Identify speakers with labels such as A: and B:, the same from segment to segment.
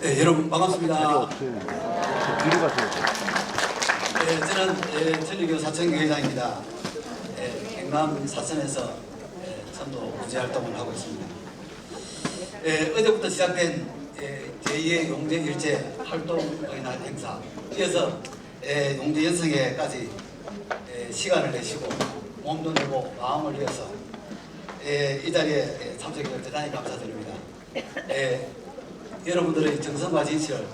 A: 네, 여러분 반갑습니다.
B: 뒤로 가세요.
A: 네, 저는 전리교 사천교회장입니다. 경남 사천에서 선도 부재 활동을 하고 있습니다. 어제부터 시작된 제2의 용대일제 활동의 날 행사, 이어서 용대 연성회까지 시간을 내시고 몸도 내고 마음을 위해서 이 자리에 참석해 주셔서 대단히 감사드립니다. 여러분들의 정성과 진실,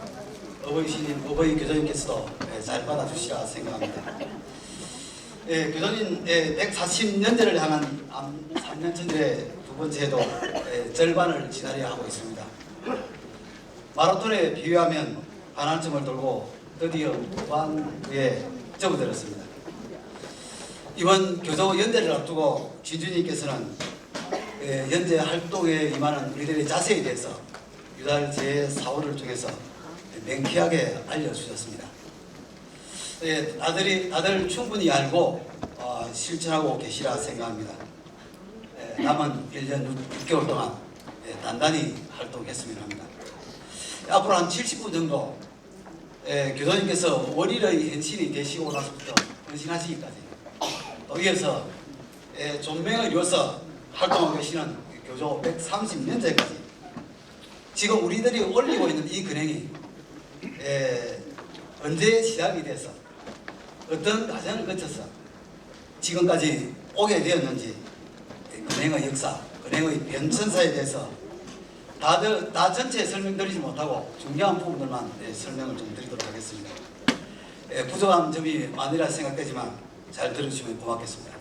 A: 어버이 신임, 어버이 교조님께서도 잘 받아주시라 생각합니다. 교조님 140년째를 향한 3년 전에 두 번째 해도 절반을 지나려 하고 있습니다. 마라톤에 비유하면 반환점을 돌고 드디어 무반부에 접어들었습니다. 이번 교조 연대를 앞두고 진주님께서는 연대 활동에 임하는 우리들의 자세에 대해서 유달 제4호를 통해서 명쾌하게 알려주셨습니다. 다들 충분히 알고 실천하고 계시라 생각합니다. 남은 1년 6개월 동안 단단히 활동했으면 합니다. 앞으로 한 70분 정도 교도님께서 월일의 헌신이 되시고 나서부터 헌신하시기까지 또 이어서 존명을 이루어서 활동하고 계시는 교조 130년째까지 지금 우리들이 올리고 있는 이 근행이 언제 시작이 돼서 어떤 과정을 거쳐서 지금까지 오게 되었는지 근행의 역사, 근행의 변천사에 대해서 다 전체 설명드리지 못하고 중요한 부분들만 설명을 좀 드리도록 하겠습니다. 부족한 점이 많으리라 생각되지만 잘 들어주시면 고맙겠습니다.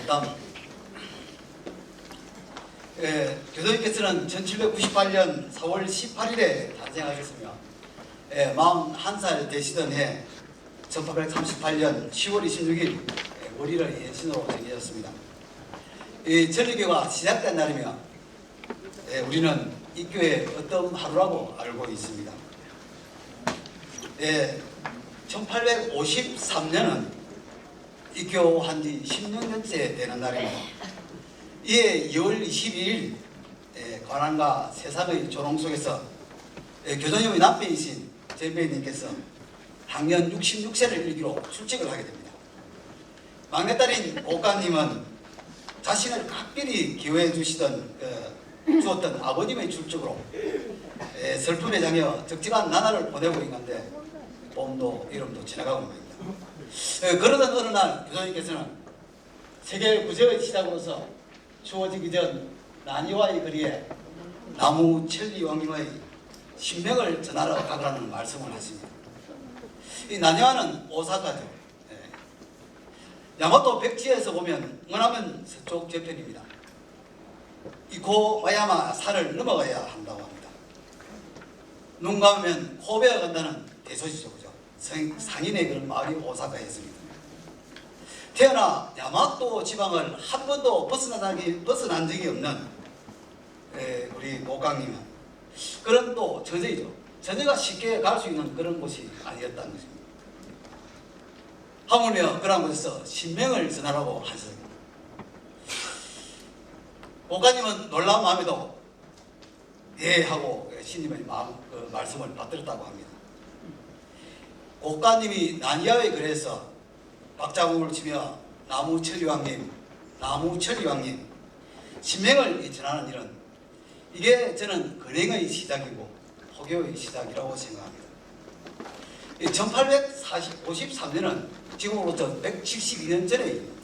A: 다음. 교도님께서는 1798년 4월 18일에 탄생하셨으며 41살 되시던 해 1838년 10월 26일 월일의 헌신으로 정해졌습니다. 전리교가 시작된 날이며 우리는 이 교회의 어떤 하루라고 알고 있습니다. 1853년은 입교한 지 16년째 되는 날입니다. 이에 2월 22일 관한과 세상의 조롱 속에서 교도님의 남편이신 전배님께서 당년 66세를 일기로 출직을 하게 됩니다. 막내딸인 오가님은 자신을 각별히 기여해 주었던 아버님의 출직으로 슬픔에 잠겨 적직한 나날을 보내고 있는데 봄도 여름도 지나가고 있습니다. 그러던 어느 날 교도님께서는 세계 구제의 시작으로서 주어지기 전 난이와의 거리에 나무 천리 왕님의 신명을 전하러 가라는 말씀을 하십니다. 이 난이와는 오사카죠. 야마토 백지에서 보면 응원하면 서쪽 저편입니다. 이코마야마 산을 넘어가야 한다고 합니다. 눈 감으면 코베가 간다는 대소시죠. 상인의 그런 마을이 오사카에 있습니다. 태어나 야마토 지방을 한 번도 벗어난 적이 없는 우리 목강님은 그런 또 저제이죠. 저제가 쉽게 갈 수 있는 그런 곳이 아니었다는 것입니다. 하물며 그런 곳에서 신명을 전하라고 하셨습니다. 목강님은 놀라운 마음에도 예 하고 신님의 말씀을 받들었다고 합니다. 고가님이 난이아의 글에서 박자국을 치며 나무천리왕님 신명을 전하는 일은 이게 저는 근행의 시작이고 포교의 시작이라고 생각합니다. 1853년은 지금으로부터 172년 전의 일입니다.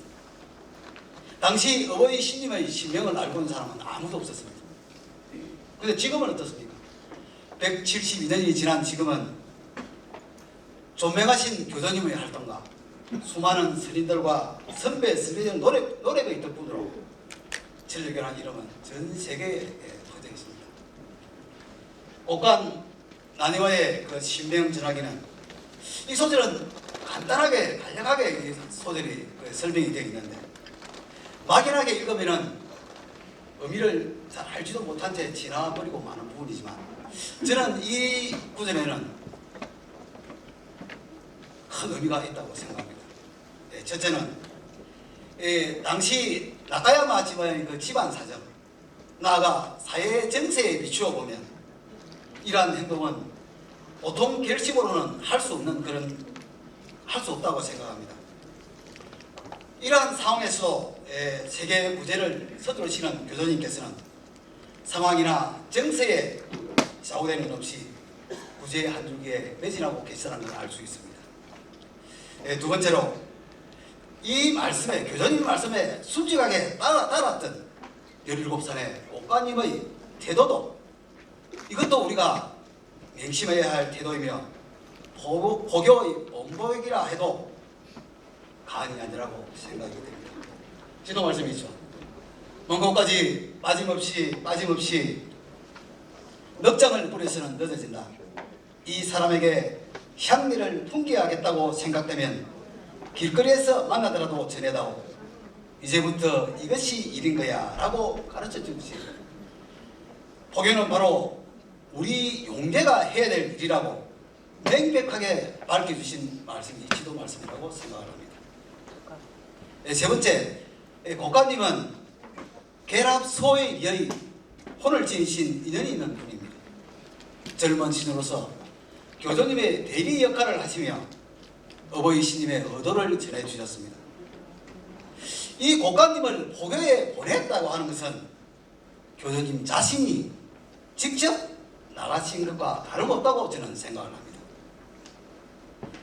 A: 당시 어버이 신님의 신명을 알고 있는 사람은 아무도 없었습니다. 그런데 지금은 어떻습니까? 172년이 지난 지금은 존명하신 교도님의 활동과 수많은 스님들과 선배들 노력의 덕분으로 전리교라는 이름은 전 세계에 퍼져 있습니다. 옥관 난이와의 그 신명 전하기는 이 소절은 간단하게 간략하게 소절이 설명이 되어 있는데 막연하게 읽으면은 의미를 잘 알지도 못한 채 지나버리고 마는 부분이지만 저는 이 구절에는 큰 의미가 있다고 생각합니다. 첫째는 당시 나카야마 집안의 그 집안 사정, 나아가 사회 정세에 비추어 보면 이러한 행동은 보통 결심으로는 할 수 없다고 생각합니다. 이러한 상황에서 세계 구제를 서두르시는 교수님께서는 상황이나 정세에 좌우되는 없이 구제의 한 줄기에 매진하고 계시다는 걸 알 수 있습니다. 두 번째로 이 말씀에, 교수님 말씀에 순직하게 따랐던 17살의 목가님의 태도도, 이것도 우리가 맹심해야 할 태도이며 포교의 본보이기라 해도 과언이 아니라고 생각이 됩니다. 지도 말씀이죠. 먼 곳까지 빠짐없이 넉장을 뿌려서는 늦어진다. 이 사람에게 향기를 풍기게 하겠다고 생각되면 길거리에서 만나더라도 전해다오. 이제부터 이것이 일인 거야 라고 가르쳐 주듯이 포교는 바로 우리 용계가 해야 될 일이라고 명백하게 밝혀주신 말씀이 지도 말씀이라고 생각을 합니다. 세 번째, 고가님은 계랍소에 위하여 혼을 지으신 인연이 있는 분입니다. 젊은 신으로서 교조님의 대리 역할을 하시며 어버이 신님의 의도를 전해주셨습니다. 이 고가님을 포교에 보냈다고 하는 것은 교조님 자신이 직접 나가신 것과 다름없다고 저는 생각을 합니다.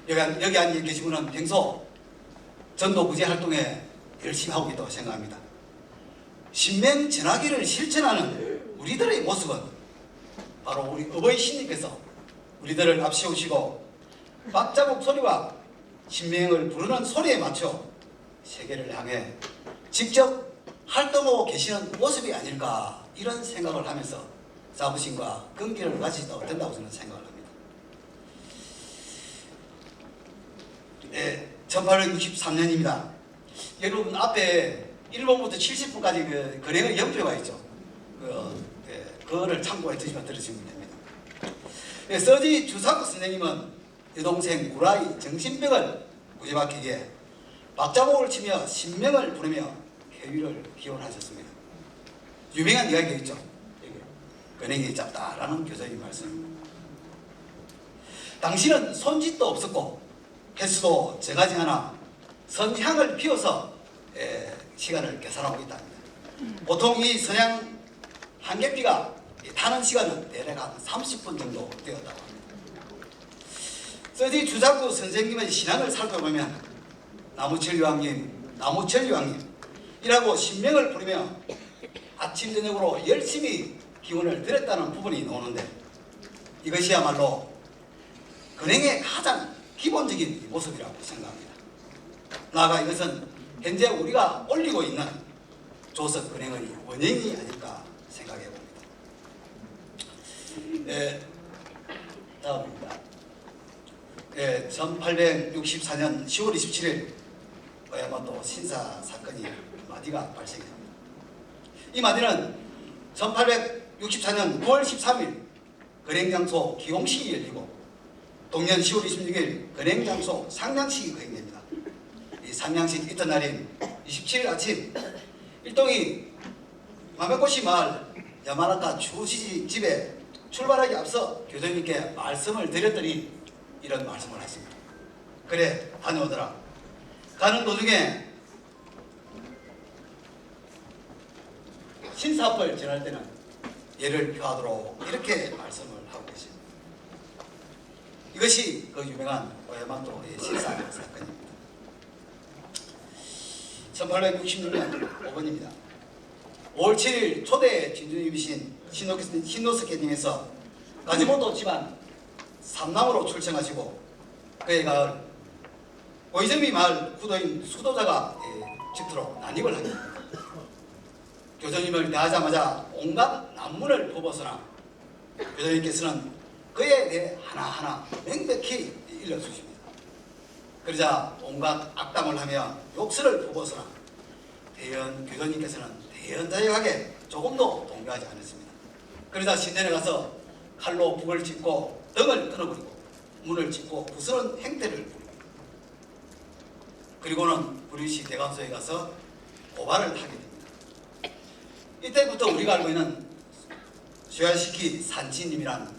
A: 여기 앉아 계신 분은 평소 전도 구제 활동에 열심히 하고 있다고 생각합니다. 신명 전하기를 실천하는 우리들의 모습은 바로 우리 어버이 신님께서 우리들을 앞세우시고 박자국 소리와 신명을 부르는 소리에 맞춰 세계를 향해 직접 활동하고 계시는 모습이 아닐까, 이런 생각을 하면서 자부심과 끈기를 가지셔도 된다고 저는 생각을 합니다. 1863년입니다. 여러분 앞에 1번부터 70분까지 그 거래의 연표가 있죠. 그거를 참고해 주시면 들으시면 됩니다. 서지 주사구 선생님은 여동생 구라의 정신병을 구제받기 위해 박자곡을 치며 신명을 부르며 쾌유를 기원하셨습니다. 유명한 이야기가 있죠. 근행이 짧다라는 교수의 말씀. 당신은 손짓도 없었고 횟수도 정하지 않아 선향을 피워서 시간을 계산하고 있답니다. 보통 이 선향 한 개피가 타는 시간은 대략 한 30분 정도 되었다고 합니다. 서지 주자구 선생님의 신앙을 살펴보면 나무철 유왕님이라고 신명을 부르며 아침 저녁으로 열심히 기운을 들였다는 부분이 나오는데, 이것이야말로 근행의 가장 기본적인 모습이라고 생각합니다. 나아가 이것은 현재 우리가 올리고 있는 조석 근행의 원인이 아닐까 생각해 봅니다. 다음입니다. 1864년 10월 27일 오야마토 신사 사건이 마디가 발생합니다. 이 마디는 1864년 9월 13일 근행장소 기용식이 열리고 동년 10월 26일 근행장소 상냥식이 거행됩니다. 이 상냥식 이튿날인 27일 아침 일동이 마메코시 마을 야마나카 주시지 집에 출발하기 앞서 교수님께 말씀을 드렸더니 이런 말씀을 하십니다. 그래 다녀오더라. 가는 도중에 신사업을 전할 때는 예를 표하도록 이렇게 말씀을 하고 계십니다. 이것이 그 유명한 오야마토의 신사 사건입니다. 1866년 5번입니다. 5월 7일 초대 진주님이신 신노스케님에서 가지모토 집안 삼남으로 출생하시고 그의 가을 고이즈미 마을 구도인 수도자가 집터로 난입을 합니다. 교수님을 대하자마자 온갖 난문을 퍼붓으나 교수님께서는 그에 대해 하나하나 명백히 일러주십니다. 그러자 온갖 악담을 하며 욕설을 퍼붓으나 교수님께서는 대연자역하게 조금도 동요하지 않았습니다. 그러자 신전에 가서 칼로 북을 짚고 등을 끊어버리고 문을 짚고 부수는 행태를 부립니다. 그리고는 부류시 대감소에 가서 고발을 하게 됩니다. 이때부터 우리가 알고 있는 수야시키 산지님이란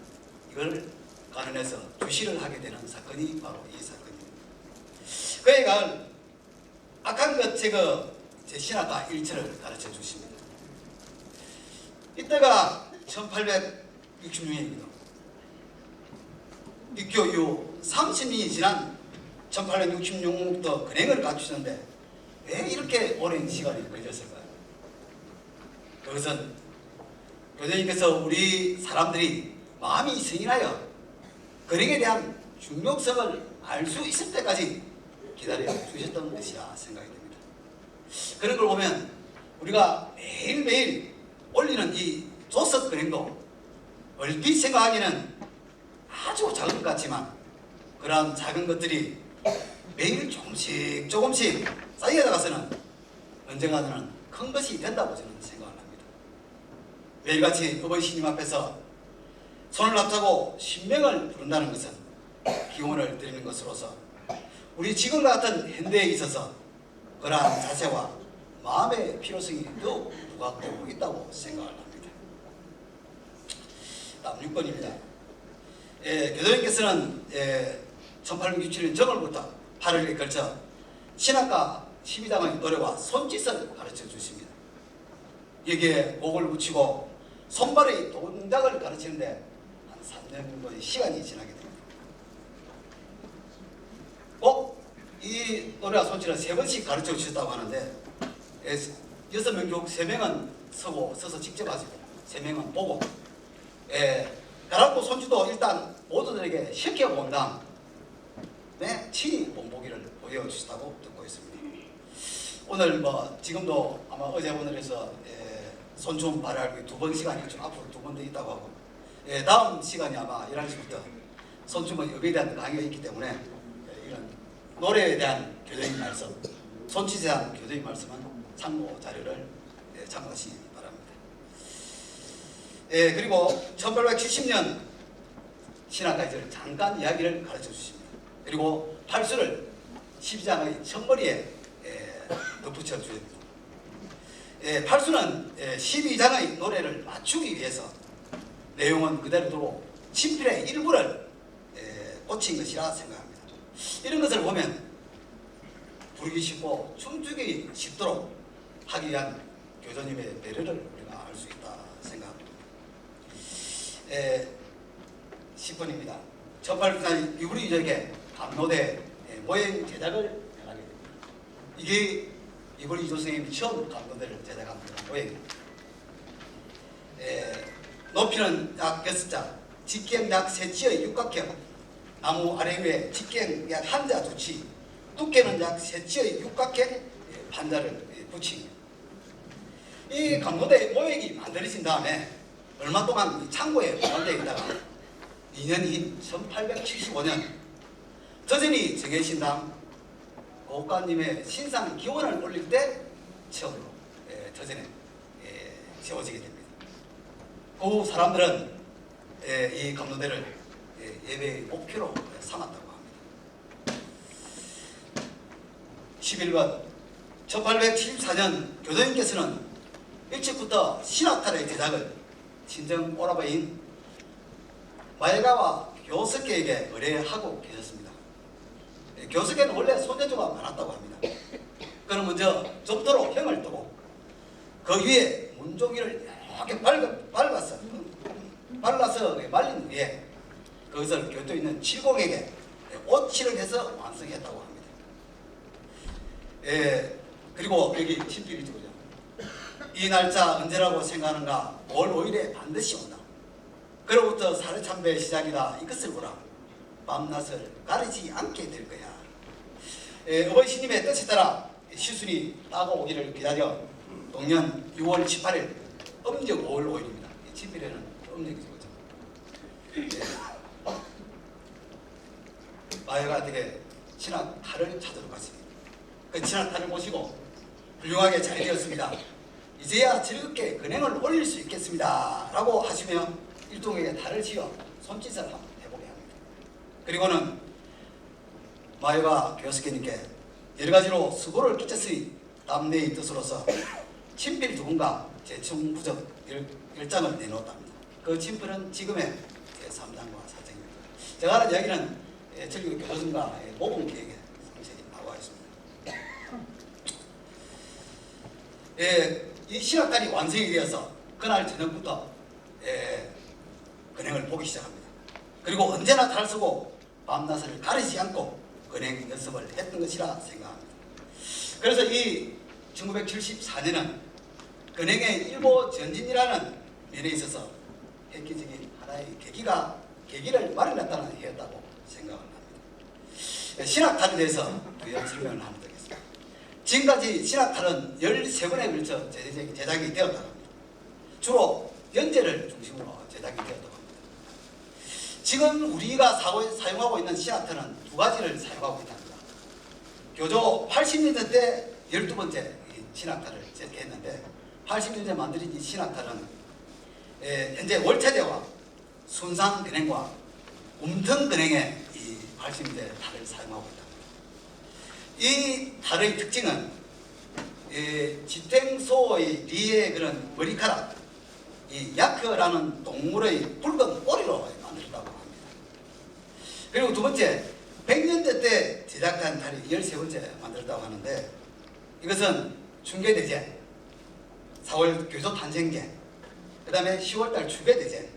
A: 이걸 관련해서 주시를 하게 되는 사건이 바로 이 사건입니다. 그애가 악한 것 제거 제 신학과 일체를 가르쳐 주십니다. 이때가 1866년입니다. 육교 이후 30년이 지난 1866년부터 근행을 갖추셨는데 왜 이렇게 오랜 시간이 걸렸을까요? 그것은 교수님께서 우리 사람들이 마음이 성인하여 근행에 대한 중요성을 알 수 있을 때까지 기다려 주셨던 것이라 생각이 됩니다. 그런 걸 보면 우리가 매일매일 올리는 이 조석 근행도 얼핏 생각하기는 아주 작은 것 같지만 그러한 작은 것들이 매일 조금씩 쌓여가서는 언젠가는 큰 것이 된다고 저는 생각을 합니다. 매일같이 어버이 신님 앞에서 손을 합하고 신명을 부른다는 것은 기원을 드리는 것으로서 우리 지금과 같은 현대에 있어서 그러한 자세와 마음의 필요성이 더욱 부각되고 있다고 생각을 합니다. 다음 6번입니다. 교수님께서는 1867년 정월부터 8월에 걸쳐 신학과 12장의 노래와 손짓을 가르쳐 주십니다. 여기에 곡을 붙이고 손발의 동작을 가르치는데 한 3년 정도의 시간이 지나게 됩니다. 이 노래와 손짓을 3번씩 가르쳐 주셨다고 하는데 6명 중 3명은 서서 직접 하시고 3명은 보고 가락고 손짓도 일단 모두들에게 시켜본 다음에 친히 본보기를 보여주시다고 듣고 있습니다. 오늘 지금도 아마 어제 오늘에서 손춤 발휘하기 2번 시간이 좀 앞으로 2번 더 있다고 하고 다음 시간이 아마 11시부터 손춤은 여기에 대한 강의가 있기 때문에 이런 노래에 대한 교수님 말씀, 손짓에 대한 교수님 말씀은 참고 자료를 참고하시기 바랍니다. 그리고 1870년 신학가이절 잠깐 이야기를 가르쳐 주십니다. 그리고 팔수를 12장의 첫머리에 덧붙여 주십니다. 팔수는 12장의 노래를 맞추기 위해서 내용은 그대로 두고 친필의 일부를 꽂힌 것이라 생각합니다. 이런 것을 보면 부르기 쉽고 춤추기 쉽도록 하기 위한 교수님의 배려를 우리가 알 수 있다 생각합니다. 10번입니다. 1894년 유브리 유적의 감로대 모형 제작을 하게 됩니다. 이게 유브리 유조 선생님이 처음 감로대를 제작한 모형입니다. 높이는 약 6자, 직경 약 3치의 육각형, 나무 아래 위에 직경 약 1자 두치, 두께는 약 3치의 육각형 판자를 붙입니다. 이 감로대 모형이 만들어진 다음에 얼마 동안 창고에 보관되어 있다가 2년인 1875년 저전이 정해신당 고관님의 신상 기원을 올릴 때 처음으로 저전에 세워지게 됩니다. 그 후 사람들은 이 감로대를 예배의 목표로 삼았다고 합니다. 11번 1874년 교수님께서는 일찍부터 신학탈의 제작을 친정 오라버인 마에가와 교석계에게 의뢰하고 계셨습니다. 교석계는 원래 손재주가 많았다고 합니다. 그는 먼저 점토로 형을 뜨고 그 위에 문종이를 이렇게 발라서 말린 후에 그것을 곁에 있는 칠공에게 옷칠을 해서 완성했다고 합니다. 그리고 여기 친필이 주죠. 이 날짜 언제라고 생각하는가? 5월 5일에 반드시 온다. 그로부터 사르참배의 시작이다. 이것을 보라. 밤낮을 가리지 않게 될 거야. 어버이 신님의 뜻에 따라 시순이 따고 오기를 기다려 동년 6월 18일 음력 5월 5일입니다. 이 친필에는 음력이죠. 마여가 되게 신학탈을 찾으러 갔습니다. 그 신학탈을 보시고 훌륭하게 잘 되었습니다. 이제야 즐겁게 근행을 올릴 수 있겠습니다. 라고 하시며 일동에게 탈을 지어 손짓을 한번 해보게 합니다. 그리고는 마여가 교수께님께 여러 가지로 수고를 끼쳤으니 담내의 뜻으로서 친필 두 분과 재청부적 10장을 내놓았답니다. 그 친필은 지금의 제3장과 4장입니다. 제가 하는 이야기는 전국 교도선과 모범 계획에 상세히 나와 있습니다. 이 신학단이 완성이 되어서 그날 저녁부터 근행을 보기 시작합니다. 그리고 언제나 잘 쓰고 밤낮을 가리지 않고 근행 연습을 했던 것이라 생각합니다. 그래서 이 1974년은 근행의 일보 전진이라는 면에 있어서 획기적인 하나의 계기를 마련했다는 해였다고 생각을 합니다. 신학탄에 대해서 부연 설명을 하면 되겠습니다. 지금까지 신학탄은 13번에 걸쳐 제작이 되었다고 합니다. 주로 연재를 중심으로 제작이 되었다고 합니다. 지금 우리가 사용하고 있는 신학탄은 두 가지를 사용하고 있답니다. 교조 80년대 때 12번째 신학탄을 제작했는데 80년대 만들어진 이 신학탄은 현재 월체대와 순상근행과 움턴근행의 이 80년대 탈을 사용하고 있답니다. 이 탈의 특징은 지탱소의 리의 그런 머리카락, 이 야크라는 동물의 붉은 꼬리로 만들었다고 합니다. 그리고 두 번째, 100년대 때 제작한 탈이 13번째 만들었다고 하는데 이것은 중계대제, 4월 교조 탄생제, 그 다음에 10월달 추계대제,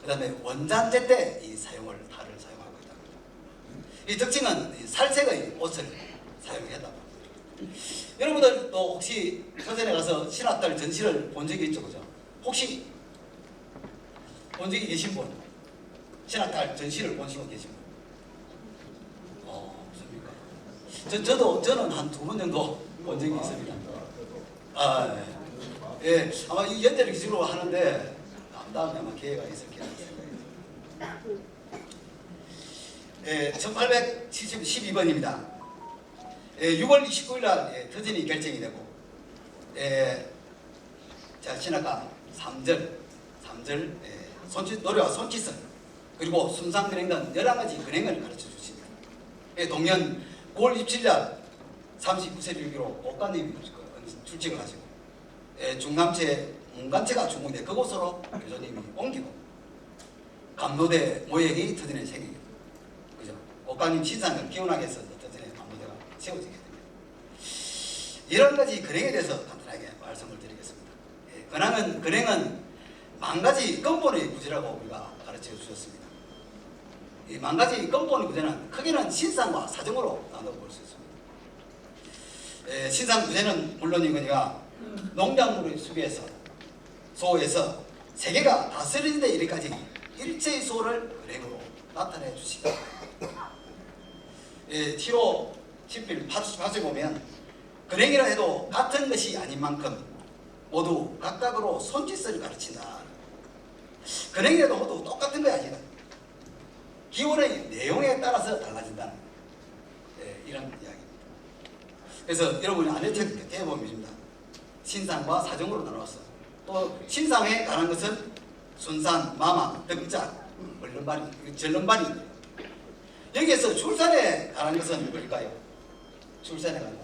A: 그 다음에 원잔제 때 이 탈을 사용하고 있답니다. 이 특징은 살색의 옷을 사용했다고 합니다. 여러분들도 혹시 서점에 가서 신학달 전시를 본 적이 있죠, 그죠? 혹시 본 적이 계신 분? 신학달 전시를 보시고 계신 분? 없습니까? 저는 한 2번 정도 본 적이 있습니다. 예, 아마 이 연대를 기준으로 하는데 다음에 아마 기회가 있을 거라 생각합니다. 1812번입니다. 6월 29일 날 터전이 결정이 되고 신학가 3절 노래와 손짓을 그리고 순상근행 등 11가지 근행을 가르쳐 주십니다. 동년 9월 27일 39세 일기로 꽃가님이 출직을 하시고 중남체 문간체가 중공돼 그곳으로 교수님이 옮기고 감로대 모형이 터전에 생기게 됩니다. 그죠? 꽃가님 신상을 기원하게 해서 터전에 감로대가 세워지게 됩니다. 이런 가지 근행에 대해서 간단하게 말씀을 드리겠습니다. 근행은 만 가지 근본의 구제라고 우리가 가르쳐 주셨습니다. 이 만 가지 근본의 구제는 크게는 신상과 사정으로 나눠볼 수 있습니다. 신상 구제는 물론이거니와 농작물의 수비에서 소에서 세계가 다스리는 데 이르기까지 일체의 소를 근행으로 나타내 주시다. 티로 친필 파수에 보면 근행이라 해도 같은 것이 아닌 만큼 모두 각각으로 손짓을 가르친다. 근행이라도 모두 똑같은 것이 아니다. 기원의 내용에 따라서 달라진다는 이런 이야기입니다. 그래서 여러분이 안내책 대본입니다. 신상과 사정으로 나누었어. 또 신상에 관한 것은 순산, 마마, 덕자, 전름반이 여기에서 출산에 관한 것은 뭘까요? 출산에 관한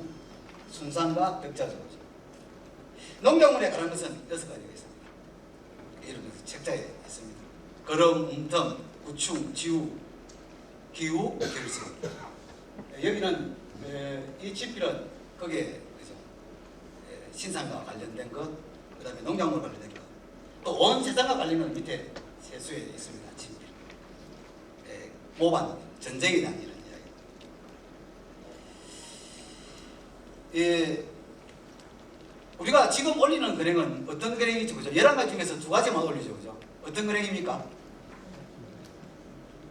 A: 순산과 덕자죠. 농작물에 관한 것은 6가지가 있습니다. 이런 책자에 있습니다. 걸음, 움텀, 구충, 지우, 기후, 결승. 여기는 이 친필은 거기에 신상과 관련된 것, 그 다음에 농작물 관련된 것, 또 온 세상과 관련된 밑에 세수에 있습니다. 친필. 모반, 전쟁에 대한 이런 이야기. 우리가 지금 올리는 근행은 어떤 근행이죠? 그죠? 11가지 중에서 2가지만 올리죠. 그죠? 어떤 근행입니까?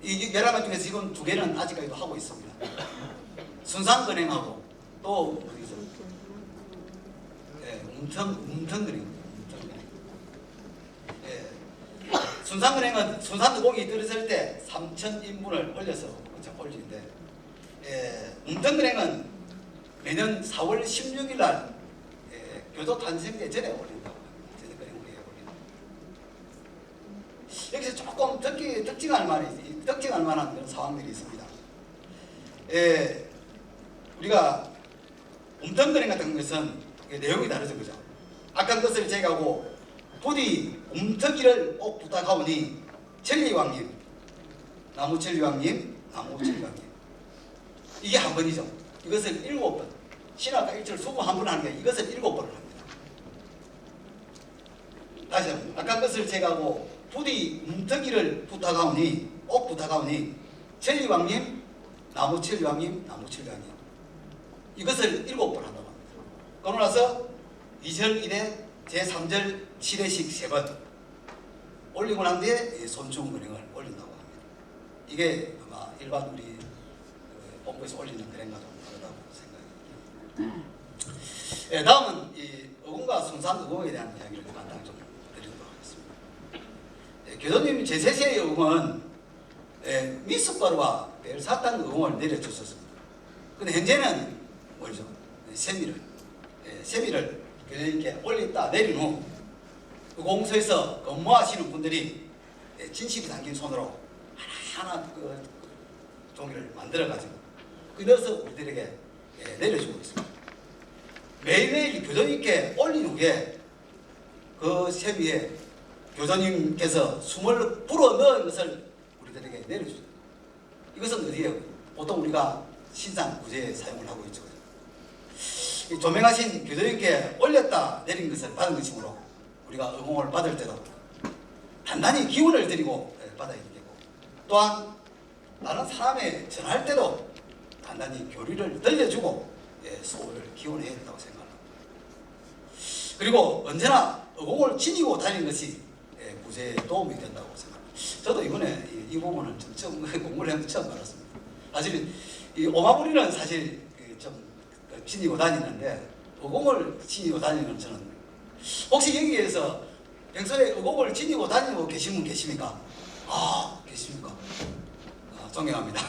A: 이 11가지 중에서 지금 2개는 아직까지도 하고 있습니다. 순상 근행하고 또 어디서? 움턴 근행. 순상 근행은 순산 고기 떨어질 때 3,000인분을 올려서 올리는데 움턴 근행은 매년 4월 16일 날 교조 탄생제 전에 올린다고 합니다. 여기서 조금 특징할 만한 그런 상황들이 있습니다. 우리가 움덩거림 같은 것은 내용이 다르죠, 그죠? 아까 것을 제거하고 부디 움터기를 꼭 부탁하오니 천리왕님, 나무천리왕님, 나무천리왕님. 이게 한 번이죠. 이것을 7번. 신화가 1절 수고 한 번 하는 게 이것을 7번을 합니다. 다시 한번. 아까 것을 제거하고 부디 움터기를 부탁하오니 꼭 부탁하오니 천리왕님, 나무천리왕님, 나무천리왕님. 이것을 7번 한다고 합니다. 그러고 나서 2절 1회, 제3절 7회씩 3번 올리고 난 뒤에 손충근행을 올린다고 합니다. 이게 아마 일반 우리 본부에서 올리는 그랭과 좀 다르다고 생각합니다. 예, 다음은 이 어공과 순산어공에 대한 이야기를 간단히 좀 드리도록 하겠습니다. 예, 교수님 제3세의 어공은 미숫가루와 벨사탄 어공을 내려주셨습니다. 근데 현재는 뭐죠? 세미를 교수님께 올렸다 내린 후 그 공소에서 근무하시는 분들이 진실이 담긴 손으로 하나하나 그 종이를 만들어가지고 그 넣어서 우리들에게 내려주고 있습니다. 매일매일 교수님께 올린 후에 그 세미에 교수님께서 숨을 불어 넣은 것을 우리들에게 내려줍니다. 이것은 어디에요? 보통 우리가 신상 구제에 사용을 하고 있죠. 조명하신 교수님께 올렸다 내린 것을 받은 것이므로 우리가 응원을 받을 때도 단단히 기운을 드리고 받아야 되고, 또한 다른 사람에 전할 때도 단단히 교리를 들려주고 소를 기원해야 된다고 생각합니다. 그리고 언제나 의공을 지니고 다니는 것이 구제에 도움이 된다고 생각합니다. 저도 이번에 이 부분을 좀 처음 공부를 하면서 처음 알았습니다. 사실 이 오마부리는 사실 좀 지니고 다니는데 의공을 지니고 다니는 저는 혹시 여기에서 평소에 의공을 지니고 다니고 계신 분 계십니까? 아, 계십니까? 아, 존경합니다.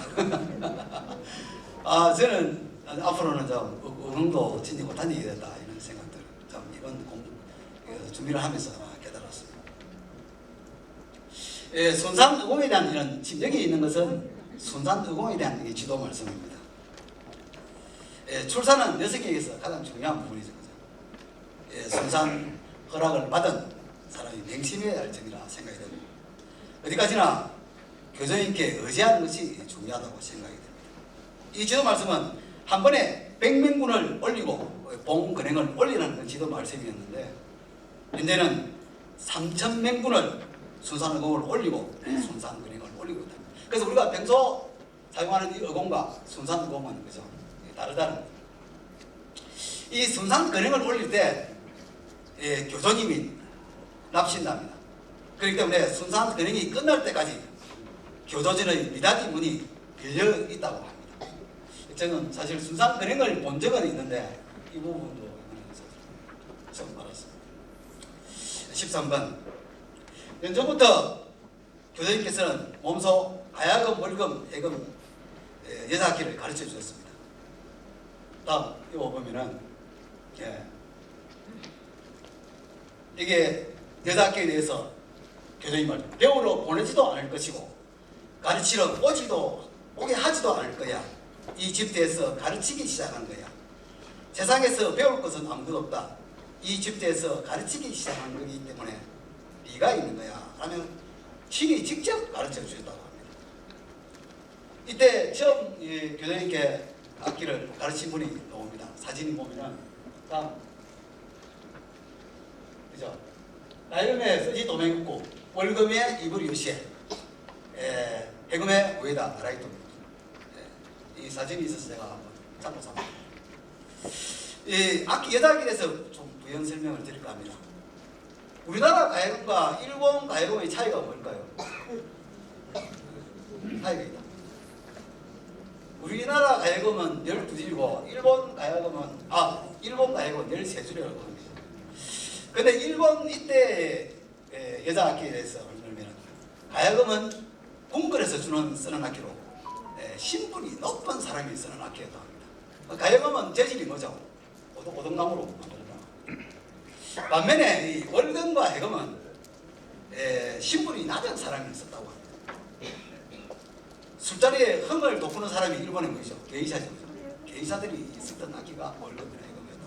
A: 아, 저는 앞으로는 좀 의공도 지니고 다니겠다 이런 생각들 좀 이번 공부 준비를 하면서 깨달았습니다. 순산의공에 대한 이런 지금 여기 있는 것은 순산의공에 대한 지도 말씀입니다. 출산은 6개에서 가장 중요한 부분이죠. 순산 허락을 받은 사람이 맹심해야 할 점이라 생각이 됩니다. 어디까지나 교수님께 의지하는 것이 중요하다고 생각이 됩니다. 이 지도 말씀은 한 번에 100명분을 올리고 봉근행을 올리는 지도 말씀이었는데 현재는 3,000명분을 순산의공을 올리고 순산근행을 올리고 있다. 그래서 우리가 평소 사용하는 이 의공과 순산의공은 그죠? 다르다는 거죠. 이 순산근행을 올릴 때 교수님이 납신답니다. 그렇기 때문에 순산근행이 끝날 때까지 교도진의 미닫이 문이 열려 있다고 합니다. 저는 사실 순산근행을 본 적은 있는데 이 부분도 처음 알았습니다. 13번 연초부터 교수님께서는 몸소 가야금, 월금, 해금, 여자학기를 가르쳐 주셨습니다. 다음 이거 보면은 이게 여자학기에 대해서 교수님 말 배우러 보내지도 않을 것이고 가르치러 오게 하지도 않을 거야. 이 집대에서 가르치기 시작한 거야. 세상에서 배울 것은 아무것도 없다. 이 집대에서 가르치기 시작한 거기 때문에 네가 있는 거야 하면 신이 직접 가르쳐 주셨다고 합니다. 이때 처음 교수님께 악기를 가르친 분이 나옵니다. 사진이 보면은 다음 그죠? 나이금에 쓰지 도맹국고 월금에 이불이 요시에 해금에 우에다 나라이도. 이 사진이 있어서 제가 한번 참고 삽니다. 이 악기 여자악기에 대해서 좀 부연 설명을 드릴까 합니다. 우리나라 가야금과 일본 가야금의 차이가 뭘까요? 차이가 있다. 우리나라 가야금은 12줄이고 일본 가야금은 13줄이라고 합니다. 근데 일본 이때 여자 악기에 대해서 설명하면 가야금은 궁궐에서 쓰는 악기로 신분이 높은 사람이 쓰는 악기였다고 합니다. 가야금은 재질이 뭐죠? 오동나무로 만들었다. 반면에 이 월금과 해금은 신분이 낮은 사람이 썼다고 합니다. 술자리에 흥을 돋구는 사람이 일본의 뭐죠? 게이샤죠. 대의사들이 있었던 악기가 월급이나 이겁니다.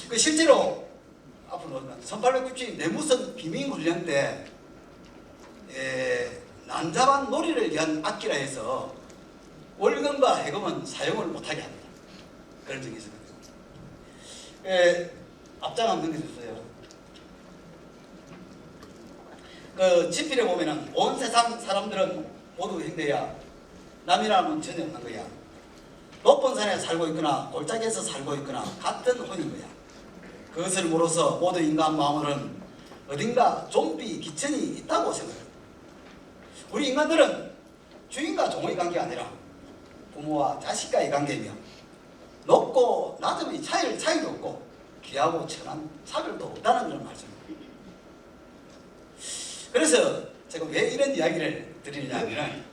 A: 그 실제로 앞으로 1897 내무선 비밀훈련 때 난잡한 놀이를 위한 악기라 해서 월급과 해금은 사용을 못하게 합니다. 그런 적이 있습니다. 앞장 한번 넘겨주세요. 그 지필에 보면은 온 세상 사람들은 모두 행대야 남이라면 전혀 없는 거야. 높은 산에 살고 있거나 골짜기에서 살고 있거나 같은 혼인 거야. 그것을 모르서 모든 인간 마음으로는 어딘가 좀비 기천이 있다고 생각해요. 우리 인간들은 주인과 종의 관계가 아니라 부모와 자식과의 관계이며 높고 낮음의 차이도 없고 귀하고 천한 차별도 없다는 그런 말씀입니다. 그래서 제가 왜 이런 이야기를 드리냐면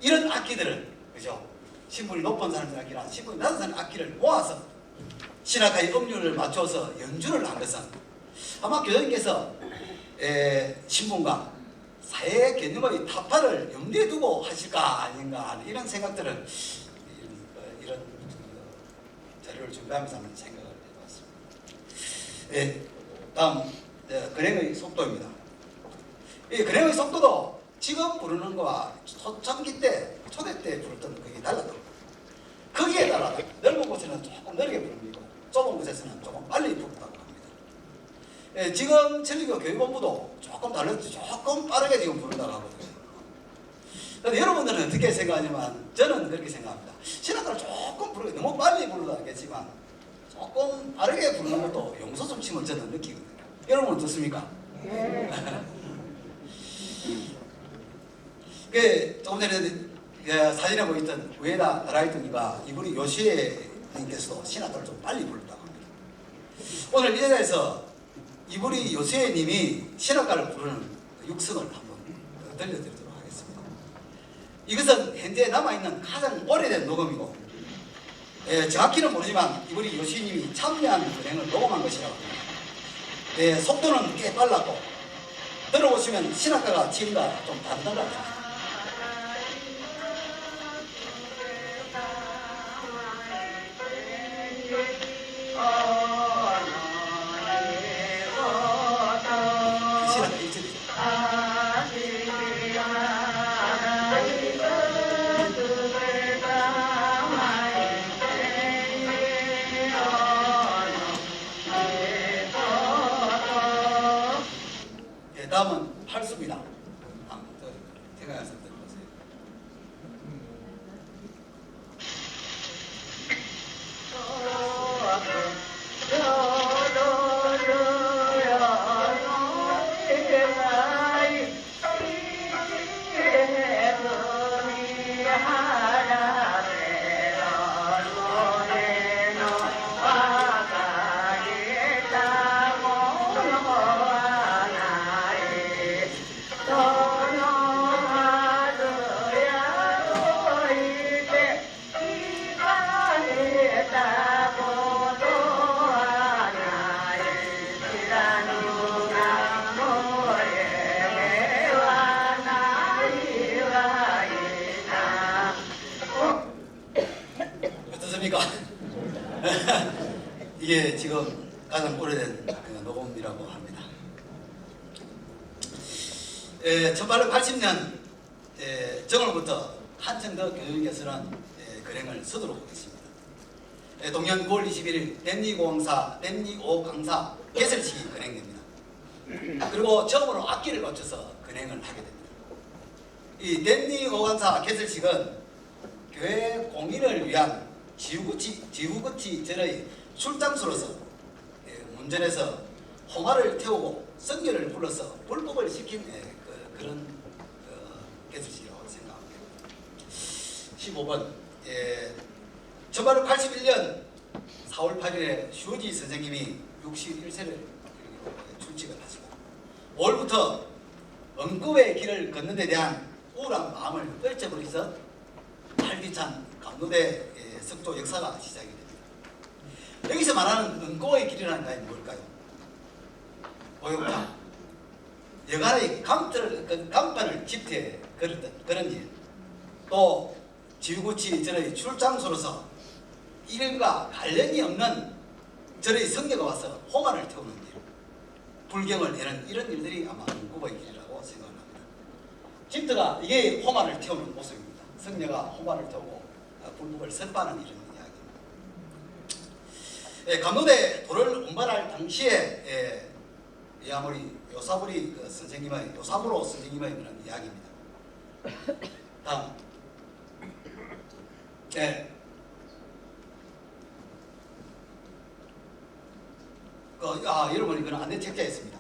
A: 이런 악기들을 그죠? 신분이 높은 사람의 악기랑 신분이 낮은 사람의 악기를 모아서 신학과의 음률을 맞춰서 연주를 한 것은 아마 교수님께서 신분과 사회 개념의 타파를 염두에 두고 하실까 아닌가 하는 이런 생각들을 이런 자료를 준비하면서 한번 생각을 해봤습니다. 다음 근행의 속도입니다. 이 근행의 속도도 지금 부르는 거와 초창기 때 초대 때 부르던 그게 달라요. 거기에 따라 넓은 곳에는 조금 느리게 부르고 좁은 곳에서는 조금 빨리 부른다고 합니다. 지금 천주교 교육본부도 조금 달랐지 조금 빠르게 지금 부른다고 하거든요. 근데 여러분들은 어떻게 생각하지만 저는 그렇게 생각합니다. 신학가를 조금 부르게 너무 빨리 부르다 하겠지만 조금 빠르게 부르는 것도 용서좀 치면 저는 느끼거든요. 여러분 어떻습니까? 네. 조금 전에 사진에 보였던 우에다 나라이토니가 이분이 요시에님께서도 신학가를 좀 빨리 부른다고 합니다. 오늘 이 자리에서 이분이 요시에님이 신학가를 부르는 육성을 한번 들려드리도록 하겠습니다. 이것은 현재 남아있는 가장 오래된 녹음이고 정확히는 모르지만 이분이 요시에님이 참여한 근행을 녹음한 것이라고 합니다. 속도는 꽤 빨랐고 들어보시면 신학가가 지금과 좀 다르다고 합니다. 다음은 팔수입니다. 생각해서 들어보세요. 이게 지금 가장 오래된 녹음이라고 합니다. 1880년 정월부터 한천더 교수님께서는 근행을 서두르고 있습니다. 동년 9월 21일 댄니고강사 개설식이 근행됩니다. 그리고 처음으로 악기를 거쳐서 근행을 하게 됩니다. 이 댄니고강사 개설식은 교회 공인을 위한 지후거치 절의 출장수로서 문전에서 홍화를 태우고 성결을 불러서 불법을 시킨 그런 개수식이라고 생각합니다. 15번 1881년 4월 8일에 슈지 선생님이 61세를 출직을 하시고 5월부터 언급의 길을 걷는 데 대한 우울한 마음을 떨쳐버리서 활기찬 감로대 석조 역사가 시작이 됩니다. 여기서 말하는 은고의 길이라는 게 뭘까요? 오용자 여간의 간판을 집트에 걸었던 그런 일, 또 지휘구치 절의 출장소로서 일과 관련이 없는 절의 성녀가 와서 호마를 태우는 일, 불경을 내는 이런 일들이 아마 문구의 일이라고 생각합니다. 집터가 이게 호마를 태우는 모습입니다. 성녀가 호마를 태우고 불법을 선포하는 이런 이야기입니다. 감로대 도를 운반할 당시에 야모리 요사부리 그 선생님의 요사부로 선생님의 그런 이야기입니다. 다음, 여러분 이거는 안내 책자에 있습니다.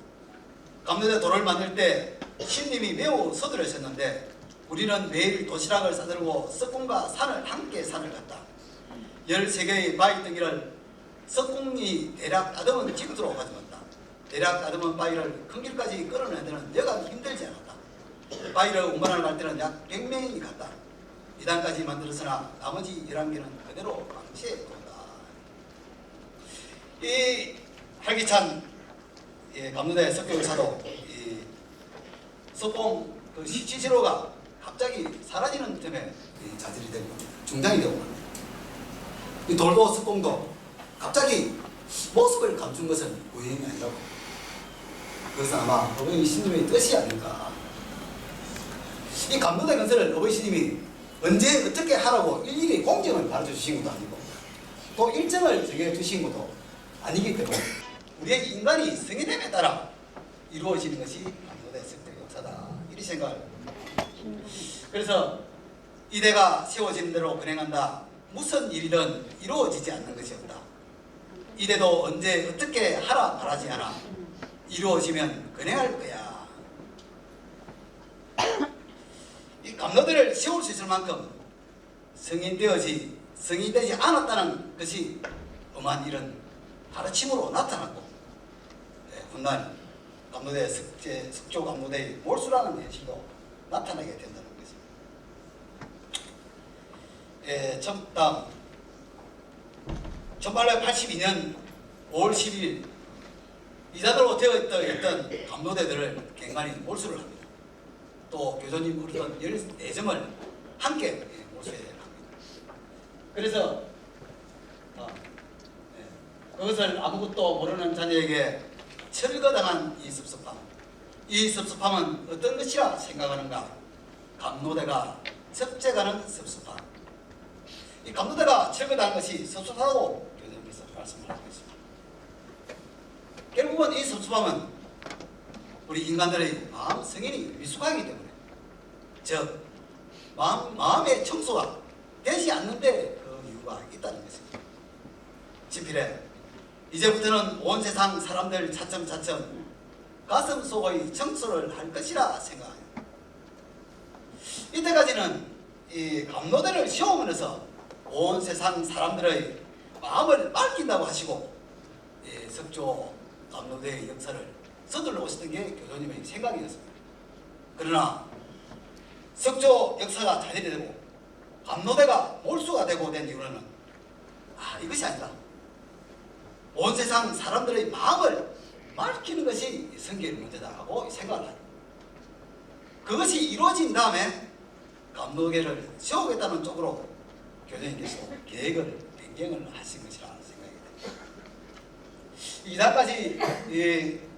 A: 감로대 도를 만들 때 신님이 매우 서두르셨는데 우리는 매일 도시락을 싸들고 석궁과 산을 함께 산을 갔다. 13개의 바위 덩이를 석궁이 대략 다듬은 집으로 가져왔다. 대략 다듬은 바위를 큰 길까지 끌어내는 데는 여간 힘들지 않았다. 바위를 운반하러 갈 때는 약 100명이 갔다. 2단까지 만들었으나 나머지 11개는 그대로 방치해 둔다. 이 활기찬 감로대 석교사도 이 석봉 그 시치시로가 갑자기 사라지는 틈에 자질이 되고 중장이 되고 합니다. 이 돌도 석공도 갑자기 모습을 감춘 것은 우연이 아니라고. 그래서 아마 어버이 신님의 뜻이 아닐까. 이 감로대 건설을 어버이 신님이 언제 어떻게 하라고 일일이 공정을 가르쳐 주신 것도 아니고 또 일정을 정해 주신 것도 아니기 때문에 우리의 인간이 성인됨에 따라 이루어지는 것이 감로대 석대 역사다. 이리 생각을. 그래서 이대가 세워지는 대로 근행한다. 무슨 일이든 이루어지지 않는 것이 없다. 이대도 언제 어떻게 하라 말하지 않아. 이루어지면 근행할 거야. 이 감로대를 세울 수 있을 만큼 성인이 되지 않았다는 것이 엄한 일은 가르침으로 나타났고 훗날 감로대 석조 감로대의 몰수라는 현실도 나타나게 된다는 것입니다. 다음 1882년 5월 12일 이자들로 되어있던 감로대들을 갱간히 몰수를 합니다. 또 교조님 어르던 14점을 함께 몰수해야 합니다. 그래서 그것을 아무것도 모르는 자녀에게 철거당한 이 섭섭함. 이 섭섭함은 어떤 것이라 생각하는가? 감로대가 섭제가는 섭섭함. 이 감로대가 철거당한 것이 섭섭하다고 교수님께서 말씀을 하고 있습니다. 결국은 이 섭섭함은 우리 인간들의 마음 성인이 미숙하기 때문에 즉 마음의 청소가 되지 않는데 그 이유가 있다는 것입니다. 친필에 이제부터는 온 세상 사람들 차츰차츰 가슴 속의 청소를 할 것이라 생각합니다. 이때까지는 이 감로대를 세우면서 온 세상 사람들의 마음을 밝힌다고 하시고 석조 감로대의 역사를 서둘러 오셨던 게 교수님의 생각이었습니다. 그러나 석조 역사가 자질이 되고 감로대가 몰수가 되고 된 이유는 이것이 아니다. 온 세상 사람들의 마음을 밝히는 것이 성경의 문제다라고 생각을 합니다. 그것이 이루어진 다음에 감로대를 세우겠다는 쪽으로 교수님께서 계획을 변경을 하신 것이라 생각이 됩니다. 2단까지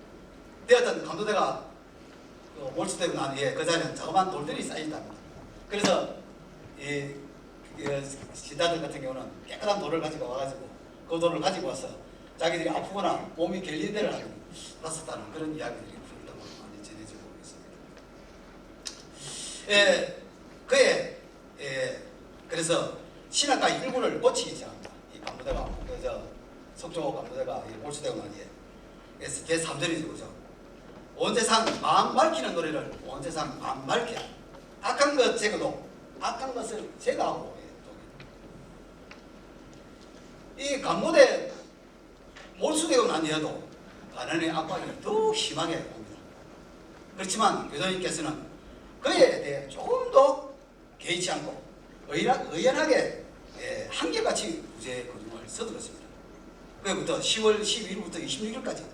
A: 되었던 감로대가 몰수되고 난 후에 그 자리는 자그마한 돌들이 쌓인답니다. 그래서 신자들 같은 경우는 깨끗한 돌을 가지고 와가지고 그 돌을 가지고 와서 자기들이 아프거나 몸이 결린 데를 놨었다는 그런 이야기들이 풀동으로 많이 전해지고 있습니다. 그래서 신학가 일부를 고치기 시작합니다. 이 감로대가 석조 감로대가 몰수되고 난 뒤에 그래서 제3절이죠. 그죠? 온 세상 마음 밝히는 노래를 온 세상 마음 밝혀 악한 것 제거도 악한 것을 제거하고 이 감로대 몰수되고 난 뒤에도 가난의 압박이 더욱 심하게 옵니다. 그렇지만 교수님께서는 그에 대해 조금 더 개의치 않고 의연하게 한결같이 구제 거중을 서둘렀습니다. 그부터 10월 12일부터 26일까지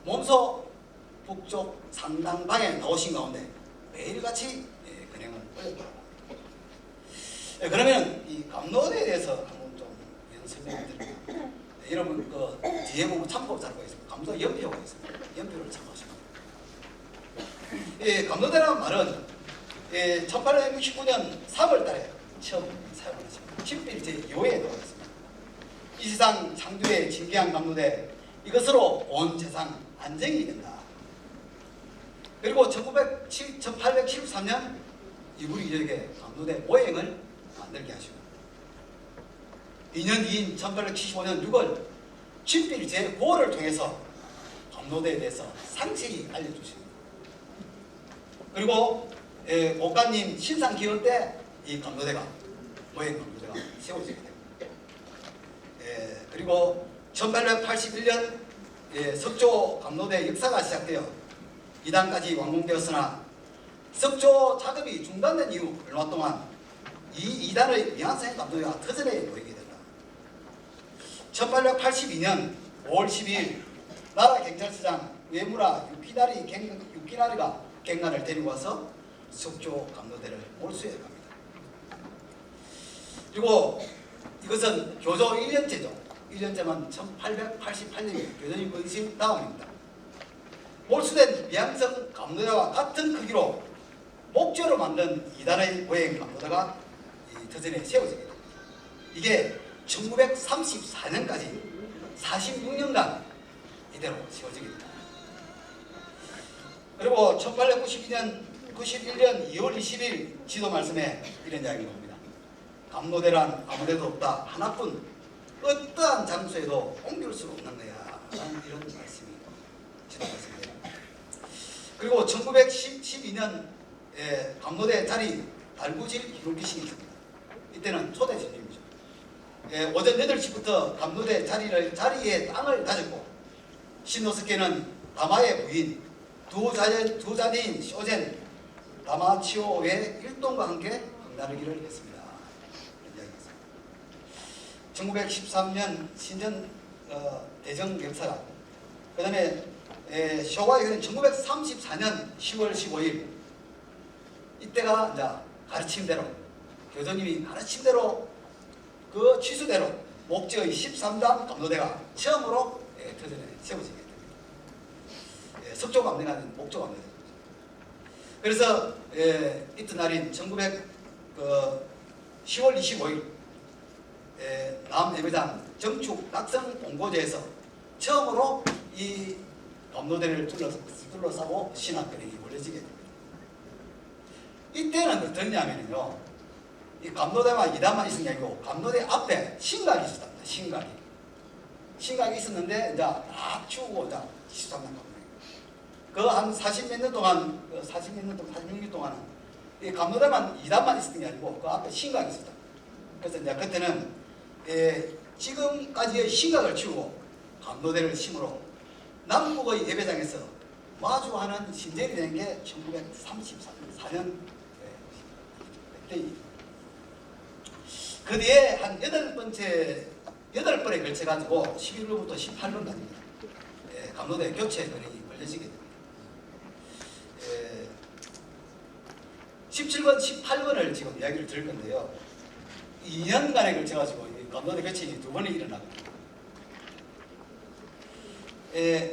A: 몸소 북쪽 상당방에 나오신 가운데 매일같이 근행을 올렸다. 그러면 이 감로대에 대해서 한번 좀 설명드립니다. 여러분 그 뒤에 보면 참고 자료가 있습니다. 감로대 연표가 있습니다. 연표를 참고하시면 됩니다. 감로대라는 말은 1869년 3월달에 처음 사용을 했습니다. 10빌제 이후에 들어왔습니다. 이 세상 창조의 진귀한 감로대, 이것으로 온 세상 안정이 된다. 그리고 1873년 이분이 이렇게 감로대 모행을 만들게 하시고 2년 뒤인 1875년 6월 10빌 제9호를 통해서 감로대에 대해서 상세히 알려주십니다. 그리고 목가님 신상 기원 때 이 감로대가 모행 감로대가 세워지게 됩니다. 그리고 1881년 석조 감로대 역사가 시작되어 2단까지 완공되었으나 석조 작업이 중단된 이후 얼마 동안 이 2단의 미완성 감로대가 터전에 보이게 된다. 1882년 5월 12일 나라 경찰서장 외무라 유키나리가 갱간을 데리고 와서 석조 감로대를 몰수해 갑니다. 그리고 이것은 교조 1년째죠. 1년째만 1888년이 교조님 의심 다음입니다. 몰수된 미완성 감로대와 같은 크기로 목조로 만든 2단의 보행 감로대가 이 터전에 세워지게 됩니다. 이게 1934년까지 46년간 이대로 세워지게 됩니다. 그리고 1891년 2월 20일 지도 말씀에 이런 이야기가 옵니다. 감로대란 아무데도 없다. 하나뿐 어떠한 장소에도 옮길 수 없는 거야. 이런 말씀이 지도 말씀입니다. 그리고 1912년 감로대 자리 달구질 기록기식이 있습니다. 이때는 초대 진입이죠. 오전 8시부터 감로대 자리에 땅을 다졌고 신노스케는 다마의 부인 두 자녀인 쇼젠 다마치오의 일동과 함께 나르기를 했습니다. 1913년 신전 대정 역사가 그 다음에 쇼와 이후는 1934년 10월 15일 이때가 이제 가르침대로 교수님이 가르침대로 그 취수대로 목적의 13단 감로대가 처음으로 터전에 세워지게 됩니다. 석조 감로대가 아닌 목조 감로대. 그래서 이튿날인 10월 25일 남예배당 정축 낙성 공고제에서 처음으로 이 감로대를 둘러싸고 신학교령이 올려지게 됩니다. 이때는 어떠냐면요, 이 감로대만 2단만 있은 게 아니고 감로대 앞에 신각이 있었답니다. 신각이 있었는데 이제 다 치우고 이제 13년 감로대. 그 한 40몇 년 동안, 46년 동안은 이 감로대만 2단만 있었던 게 아니고 그 앞에 신각이 있었다. 그래서 이제 그때는 지금까지의 신각을 치우고 감로대를 심으로 남북의 예배장에서 마주하는 신전이 된 게 1934년 그 뒤에 한 8번에 걸쳐가지고 11월부터 18월까지입니다. 감로대 교체 거령이 걸려지게 됩니다. 17번, 18번을 지금 이야기를 드릴 건데요. 2년간에 걸쳐가지고 감로대 교체이 2번이 일어나거든요.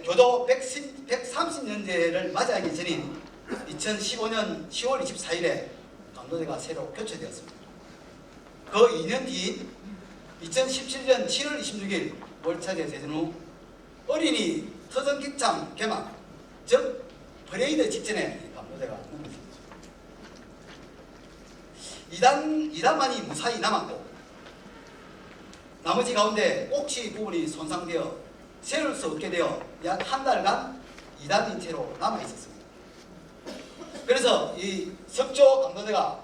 A: 교도 130년제를 맞이하기 전인 2015년 10월 24일에 감로대가 새로 교체되었습니다. 그 2년 뒤인 2017년 7월 26일 월차제 제전 후 어린이 터전기창 개막, 즉 퍼레이드 직전에 감로대가 무너집니다. 2단만이 무사히 남았고 나머지 가운데 옥시 부분이 손상되어 세울 수 없게 되어 약 한 달간 2단인 채로 남아있었습니다. 그래서 이 석조 감로대가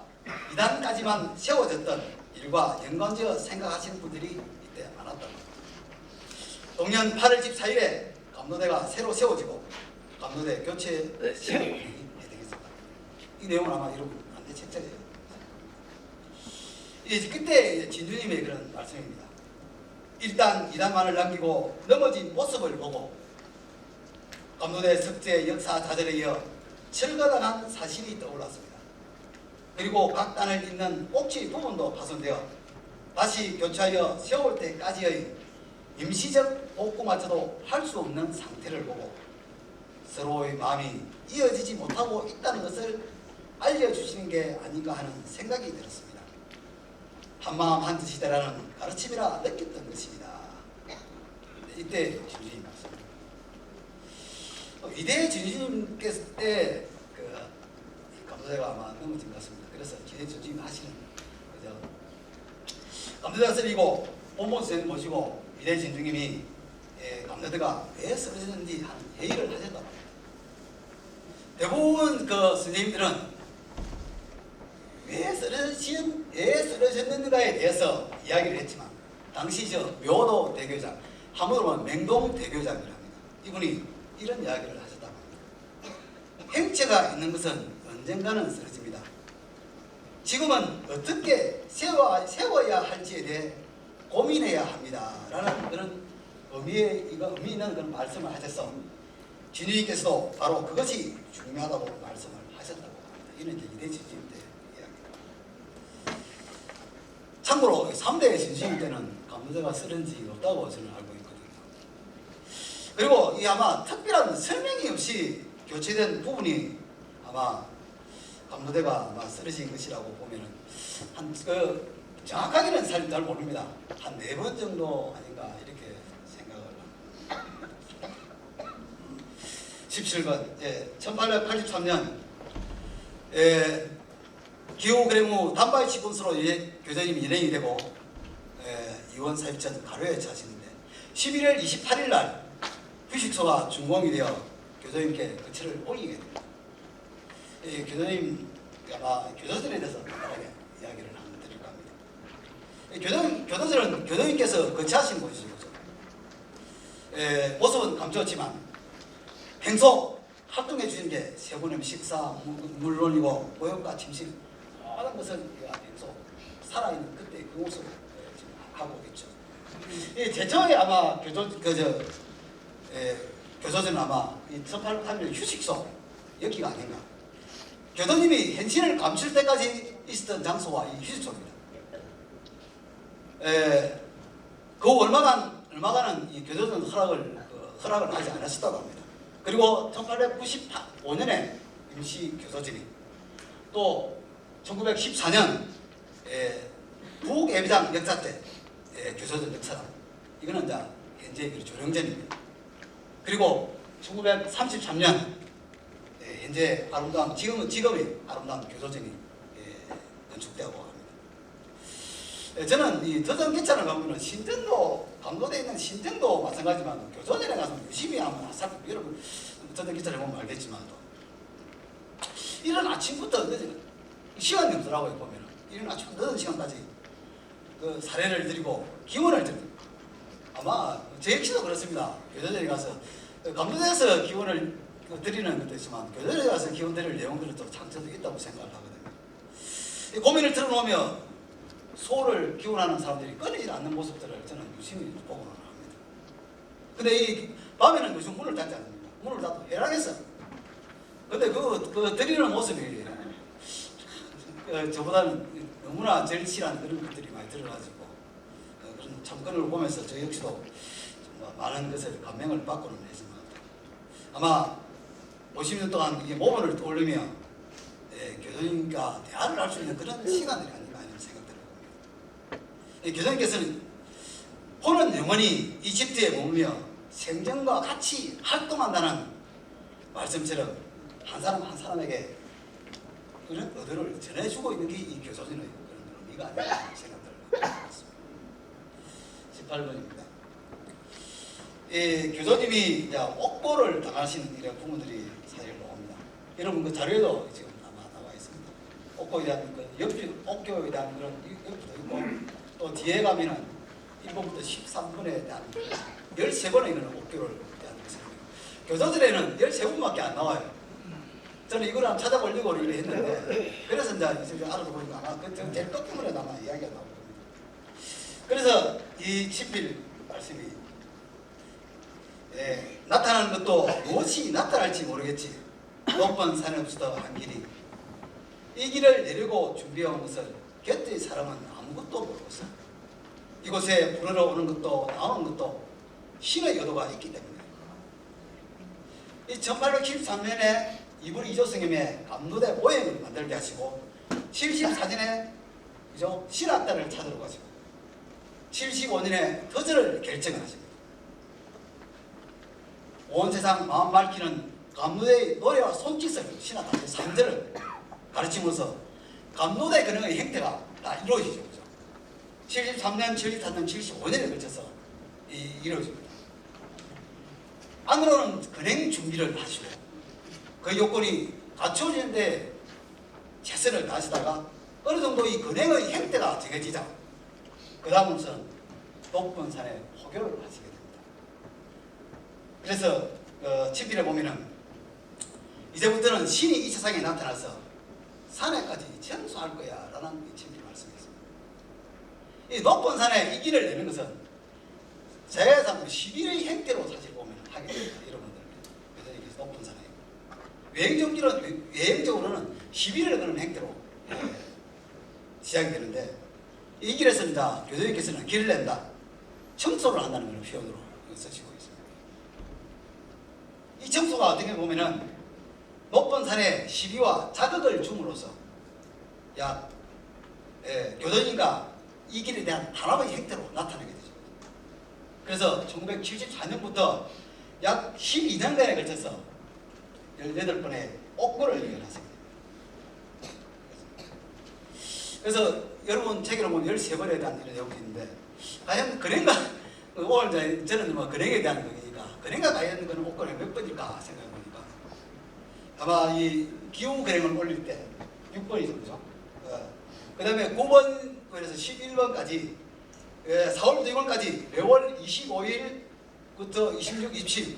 A: 2단까지만 세워졌던 일과 연관지어 생각하시는 분들이 이때 많았다. 동년 8월 14일에 감로대가 새로 세워지고 감로대 교체 시행이 되겠습니다. 이 내용은 아마 여러분 한테 책자예요. 그때 진주님의 그런 말씀입니다. 일단 2단만을 남기고 넘어진 모습을 보고 감로대 석재 역사 자절에 이어 철거당한 사실이 떠올랐습니다. 그리고 각 단을 잇는 꼭지 부분도 파손되어 다시 교체하여 세울 때까지의 임시적 복구마저도 할 수 없는 상태를 보고 서로의 마음이 이어지지 못하고 있다는 것을 알려주시는 게 아닌가 하는 생각이 들었습니다. 한마음 한뜻이다라는 가르침이라 느꼈던 것입니다. 이때 진주님 말씀. 위대 진주님께서 때 감사제가 아마 넘어진 것 같습니다. 그래서 기대 진주님 하시는 그죠? 감사제가 쓰리고 본본 선생님 모시고 위대 진주님이 감사제가 왜 쓰러졌는지 하는 회의를 하셨다고 합니다. 대부분 그 선생님들은 왜 쓰러졌는가에 대해서 이야기를 했지만 당시 저 묘도 대교장, 한문으로 보면 맹동 대교장이랍니다. 이분이 이런 이야기를 하셨다고 합니다. 행체가 있는 것은 언젠가는 쓰러집니다. 지금은 어떻게 세워야 할지에 대해 고민해야 합니다. 라는 그런 의미 있는 그런 말씀을 하셔서 진유님께서도 바로 그것이 중요하다고 말씀을 하셨다고 합니다. 이는 이제 이대 진주님 때 이야기. 참고로 3대 진주님 때는 감사제가 쓰러진 적이 없다고 저는 알고 있거든요. 그리고 이 아마 특별한 설명이 없이 교체된 부분이 아마 감사제가 아마 쓰러진 것이라고 보면은 정확하게는 잘 모릅니다. 한 4번 정도 아닌가 이렇게 생각을 합니다. 17번 1883년 기호그레무 단바이 치군수로 교장님이 연행이 되고 이원 사입전 가로에 차시는데 11월 28일 날 휴식소가 준공이 되어 교장님께 거치를 올리게 됩니다. 교장님 아마 교도전에 대해서 간단하게 이야기를 한번 드릴까 합니다. 교도전은 교장님께서 거치하신 곳이죠. 모습은 감추었지만 평소 활동해 주시는 게 세분의 식사, 물론이고 모욕과 침실 모든 것을 우리가 평소 살아있는 그때 그 모습을 지금 하고 있죠. 제처에 아마 교도전은 아마 1883년 휴식소 여기가 아닌가. 교도님이 현신을 감출 때까지 있었던 장소와 이 휴식소입니다. 그 얼마간은 이 교도전 허락을 하지 않았었다고 합니다. 그리고 1895년에 임시 교도전이 또 1914년 북예비당 역사 때 교도전 역사다. 이거는 이제 현재 조령전입니다. 그리고 1933년 현재 아름다운 지금의 아름다운 교도전이 건축되고 합니다. 저는 이 더전기차를 가보면 신전도 강도되어 있는 신전도 마찬가지지만 교도전에 가서 유심히 한번 살펴보면 여러분 더전기차를 보면 알겠지만 이런 아침부터 시간이 없더라고요. 보면 이런 아침부터 늦은 시간까지 그 사례를 드리고 기원을 드립니다. 아마 제 역시도 그렇습니다. 교도전에 가서 감도대에서 기원을 드리는 것도 있지만 교도전에 가서 기원 드릴 내용들은 또 장점도 있다고 생각을 하거든요. 이 고민을 들어놓으면 소를 기원하는 사람들이 끊이지 않는 모습들을 저는 유심히 보고는 합니다. 근데 이 밤에는 요즘 문을 닫지 않습니다. 문을 닫고 해랑했어. 근데 그 드리는 모습이 저보다는 너무나 절실한 그런 것들이 많이 들어가지고 그런 참건을 보면서 저 역시도 많은 것을 감명을 받고는 했습니다. 아마 50년 동안 이 모범을 떠올리며 교수님과 대화를 할 수 있는 그런 시간들이 아닌가 하는 생각들을 봅니다. 교수님께서는 혼은 영원히 이집트에 머물며 생전과 같이 활동한다는 말씀처럼 한 사람 한 사람에게 그런 의도를 전해주고 있는 게 이 교도전의 그런 의미가 아닌가 하는 생각들을 하고 있습니다. 18번입니다. 교도님이 이제 옥고를 당하시는 이런 부분들이 사실 나옵니다. 여러분 그 자료에도 지금 아마 나와 있습니다. 옥고에 대한 옥교에 대한 그런 옆도 있고 또 뒤에 가면은 1번부터 13번에 대한 13번에 있는 옥교를 대한 것을 교도전에는 13번밖에 안 나와요. 저는 이걸 한번 찾아보려고 이렇게 했는데 그래서 이제 알아보니까 아마 그 제일 끝부분에 아마 이야기가 나올 겁니다. 그래서 이 친필 말씀이 나타나는 것도 무엇이 나타날지 모르겠지. 높은 산에 없어도 한 길이 이 길을 내리고 준비해온 것을 곁의 사람은 아무것도 모르고서 이곳에 부르러 오는 것도 나오는 것도 신의 의도가 있기 때문에 이 1873년에 이불 이조스님의 감로대 모형을 만들게 하시고 74년에 그죠? 신학단을 찾으러 가시고 75년에 터전을 결정을 하십니다. 온 세상 마음 밝히는 감로대의 노래와 손짓을 신학단의 3절을 가르치면서 감로대 근행의 행태가 다 이루어지죠. 그죠? 73년, 74년, 75년에 걸쳐서 이루어집니다. 안으로는 근행 준비를 하시고 그 요건이 갖춰지는데 최선을 다하시다가 어느 정도 이 근행의 행태가 정해지자 그 다음으로서는 높은 산에 포교를 하시게 됩니다. 그래서 친필에 보면은 이제부터는 신이 이 세상에 나타나서 산에까지 청소할 거야 라는 친필 말씀이 있습니다. 이 높은 산에 이 길을 내는 것은 제사상 11의 행태로 사실 보면 하게 됩니다. 여러분들 여전히 높은 산에 외행적으로는 11을 거는 행태로 시작이 되는데 이 길에서 이제 교도님께서는 길을 낸다, 청소를 한다는 걸 표현으로 쓰시고 있습니다. 이 청소가 어떻게 보면은 높은 산에 시비와 자극을 줌으로써 교도님과 이 길에 대한 단합의 행태로 나타나게 되죠. 그래서 1974년부터 약 12년간에 걸쳐서 18번의 옥고를 이행하십니다. 그래서 여러분 책으로 보면 13번에 대한 이런 내용이 있는데 과연 근행과 오늘 저는 뭐 근행에 대한 거니까 근행과 관련된 거는 옥고를 몇 번일까 생각해 보니까 아마 이 기후 근행을 올릴 때 6번이죠. 그죠? 그 다음에 9번에서 11번까지 4월부터 6월까지 매월 25일부터 26, 27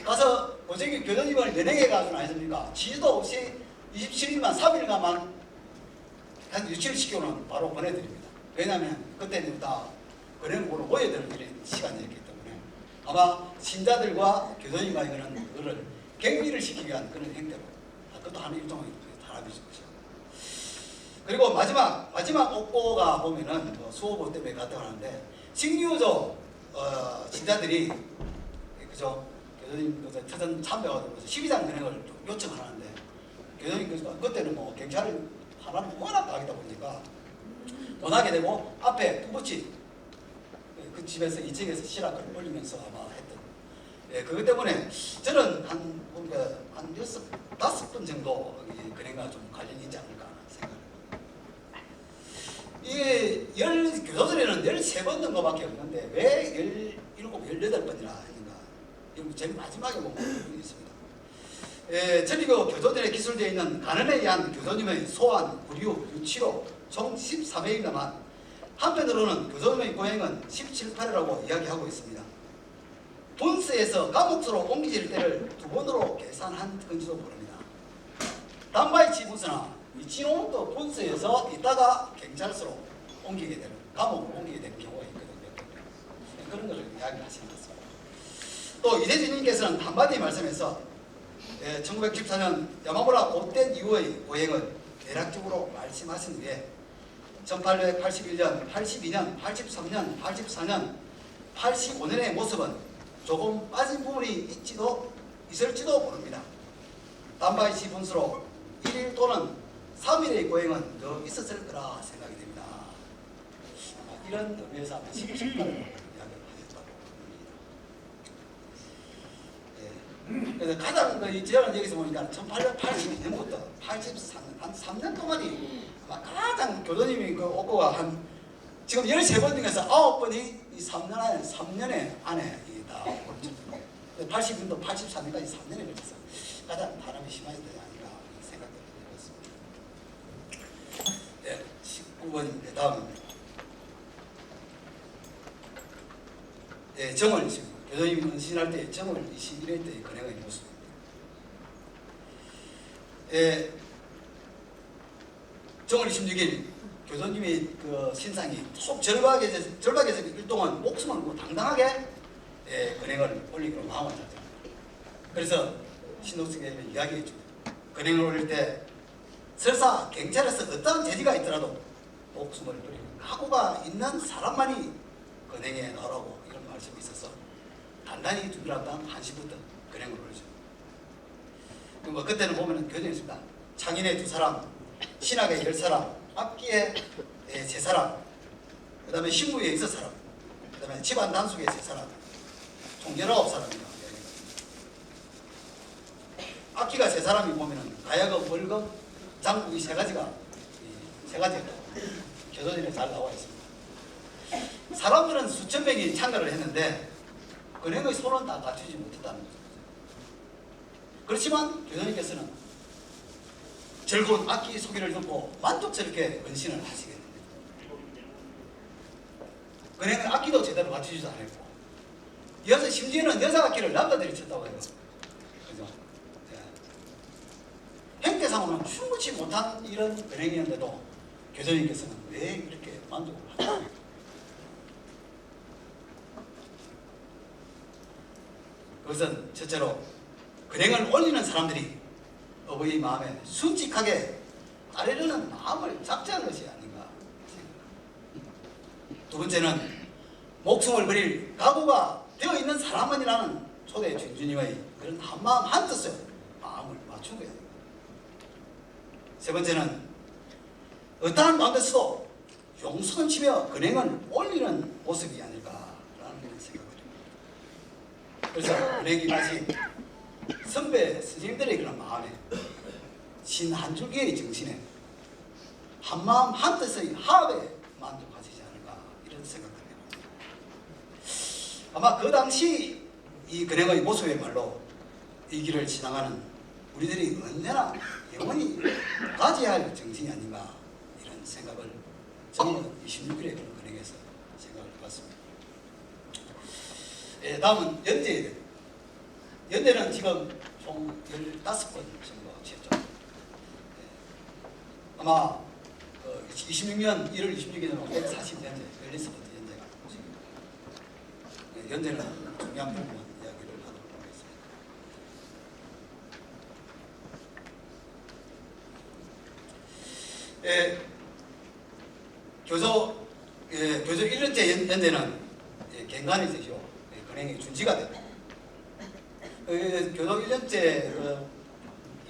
A: 가서 고생이 교도님을 연행해 가지고 아니십니까? 지지도 없이 27일만 3일간만 한 유치를 시켜는 바로 보내드립니다. 왜냐하면 그때는 다 은행으로 모여들 이런 시간이었기 때문에 아마 신자들과 교도님과 이거는 그거를 격리를 시키기 위한 그런 행태로 그것도 하는 일종의 단합이죠. 그리고 마지막 옥고가 보면은 수호보 때문에 갔다 하는데 직류조 신자들이 그죠? 교도님 터전 참배하고 12장 근행을 요청하는데 교도님 그때는 뭐 경찰을 하나는 워낙 나가다 보니까 떠나게 되고 앞에 부부치 그 집에서 2층에서 실학을 올리면서 아마 했던 그것 때문에 저는 한 5번 정도 근행과 좀 관련이 있지 않을까 생각합니다. 이게 교도들에는 13번 정도밖에 없는데 왜 17, 18번이나 했는가? 이거 제일 마지막에 보면 부분이 있습니다. 전리교 교도들에 기술되어 있는 간언에 의한 교도님의 소환, 부류, 유치로 총 13회입니다만 한편으로는 교도님의 고행은 17, 8회라고 이야기하고 있습니다. 분수에서 감옥소로 옮기질 때를 2번으로 계산한 건지도 모릅니다. 단바이치 분수나 이치노도 분수에서 있다가 경찰서로 옮기게 되는, 감옥으로 옮기게 되는 경우가 있거든요. 그런 것을 이야기하시는 것 같습니다. 또 이대주님께서는 한마디 말씀에서 1914년 야마무라 못된 이후의 고행을 대략적으로 말씀하신 후에 1881년, 82년, 83년, 84년, 85년의 모습은 조금 빠진 부분이 있을지도 모릅니다. 단바이시 분수로 1일 또는 3일의 고행은 더 있었을 거라 생각이 됩니다. 이런 의미에서 아마 17번을 이야기를 하셨다고 합니다. 그래서 가장 제가 여기서 보니까 1882년부터 83년, 한 3년 동안이 아마 가장 교도님이 그 옥고가 지금 13번 중에서 9번이 이 3년에 안에 다 걸쳤습니다. 80년도 84년까지 3년에 걸쳐서 가장 바람이 심하게 되지 않을까 생각이 들었습니다. 네, 19번입니다. 다음입니다. 네, 정월 교도님 문신할 때 정월 21일 때의 근행의 모습입니다. 네, 정월 26일 교도님이 그 신상이 속 절박에서 일동안 목숨을 걸고 당당하게 근행을 올리기로 마음을 잡죠. 그래서 신도승에 이야기했죠. 근행을 올릴 때 설사 경찰에서 어떠한 제지가 있더라도 목숨을 버리는 각오가 있는 사람만이 근행에 나오라고 이런 말씀이 있어서 단단히 준비한 다음 1시부터 근행을 올리죠. 뭐 그때는 보면은 교정이 있습니다. 창인에 2사람, 신학에 10사람, 악기에 3사람, 그 다음에 신부에 6사람, 그 다음에 집안 단속에 3사람, 총 19사람입니다. 악기가 3사람이 보면은 가야금, 월금, 장국 이 3가지가 교도전에 잘 나와 있습니다. 사람들은 수천 명이 참가를 했는데 근행의 손은 다 갖추지 못했다는 거죠. 그렇지만 교도님께서는 즐거운 악기 소개를 듣고 만족스럽게 은신을 하시게 됩니다. 근행은 악기도 제대로 갖추지도 않았고 이어서 심지어는 여자 악기를 남자들이 쳤다고 해요. 그죠? 행태상으로는 충분치 못한 이런 근행이었는데도 교도님께서는 왜 이렇게 만족을 하셨습니까? 그것은 첫째로 근행을 올리는 사람들이 어버이 마음에 순직하게 따르려는 마음을 작정한 것이 아닌가 생각합니다. 두 번째는 목숨을 버릴 각오가 되어 있는 사람만이라는 초대 중주님의 그런 한마음 한뜻에 마음을 맞춘 거예요. 세 번째는 어떠한 가운데서도 용서치며 근행을 올리는 모습이 아닐까라는 생각을 합니다. 그래서 근행이 마치 선배 스님들의 그런 마음에 신 한 줄기의 정신에 한마음 한뜻의 합에 만족하시지 않을까 이런 생각합니다. 아마 그 당시 이 근행의 모습이야말로 이 길을 지나가는 우리들이 언제나 영원히 가져야 할 정신이 아닌가 이런 생각을 저는 26일에 그런 근행에서 생각을 해봤습니다. 다음은 연제에 연대는 지금 총 15번 정도 치었죠. 아마 26년 1월 26일에는 140연대, 16번째 연대가 연대는 중요한 부분 이야기를 하도록 하겠습니다. 교조 1년째 연대는 갱간이 되죠. 근행의 준지가 됩니다. 교도 1년째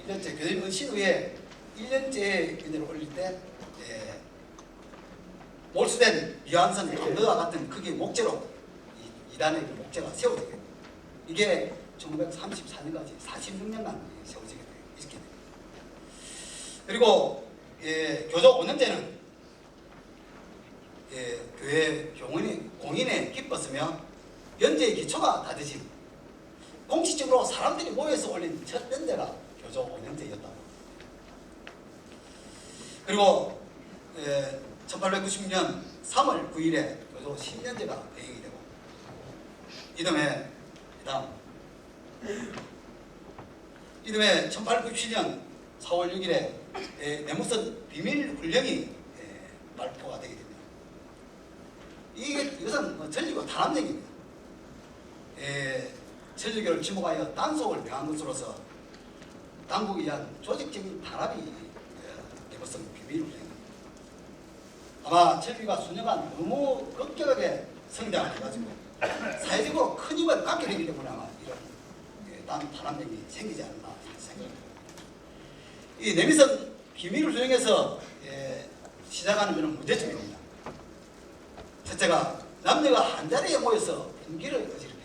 A: 교도님 은신 후에 1년째 연대를 올릴 때 몰수된 미완선 강도와 같은 크기의 목재로 이단의 목재가 세워지게 됩니다. 이게 1934년까지 46년간 세워지게 있게 됩니다. 그리고 교조 5년째는 교회 공인에 기뻤으며 연제의 기초가 다져진 공식적으로 사람들이 모여서 올린 첫 연대가 교조 5년제였다고. 그리고 1896년 3월 9일에 교조 10년제가 대행이 되고 이듬해 1897년 4월 6일에 내무선 비밀훈령이 발표가 되게 됩니다. 이것은 전리교 탄압령입니다. 천주교를 지목하여 단속을 명한 것으로서 당국에 의한 조직적인 탄압이 내무선 비밀훈령입니다. 아마 천주교가 수년간 너무 급격하게 성장을 해가지고 사회적으로 큰 힘을 갖게 되기 때문에 아마 이런 탄압령이 생기지 않나 생각합니다. 이 내무선 비밀훈령에서 시작하는 그런 문제점입니다. 첫째가 남녀가 한자리에 모여서 분기를 저지릅니다.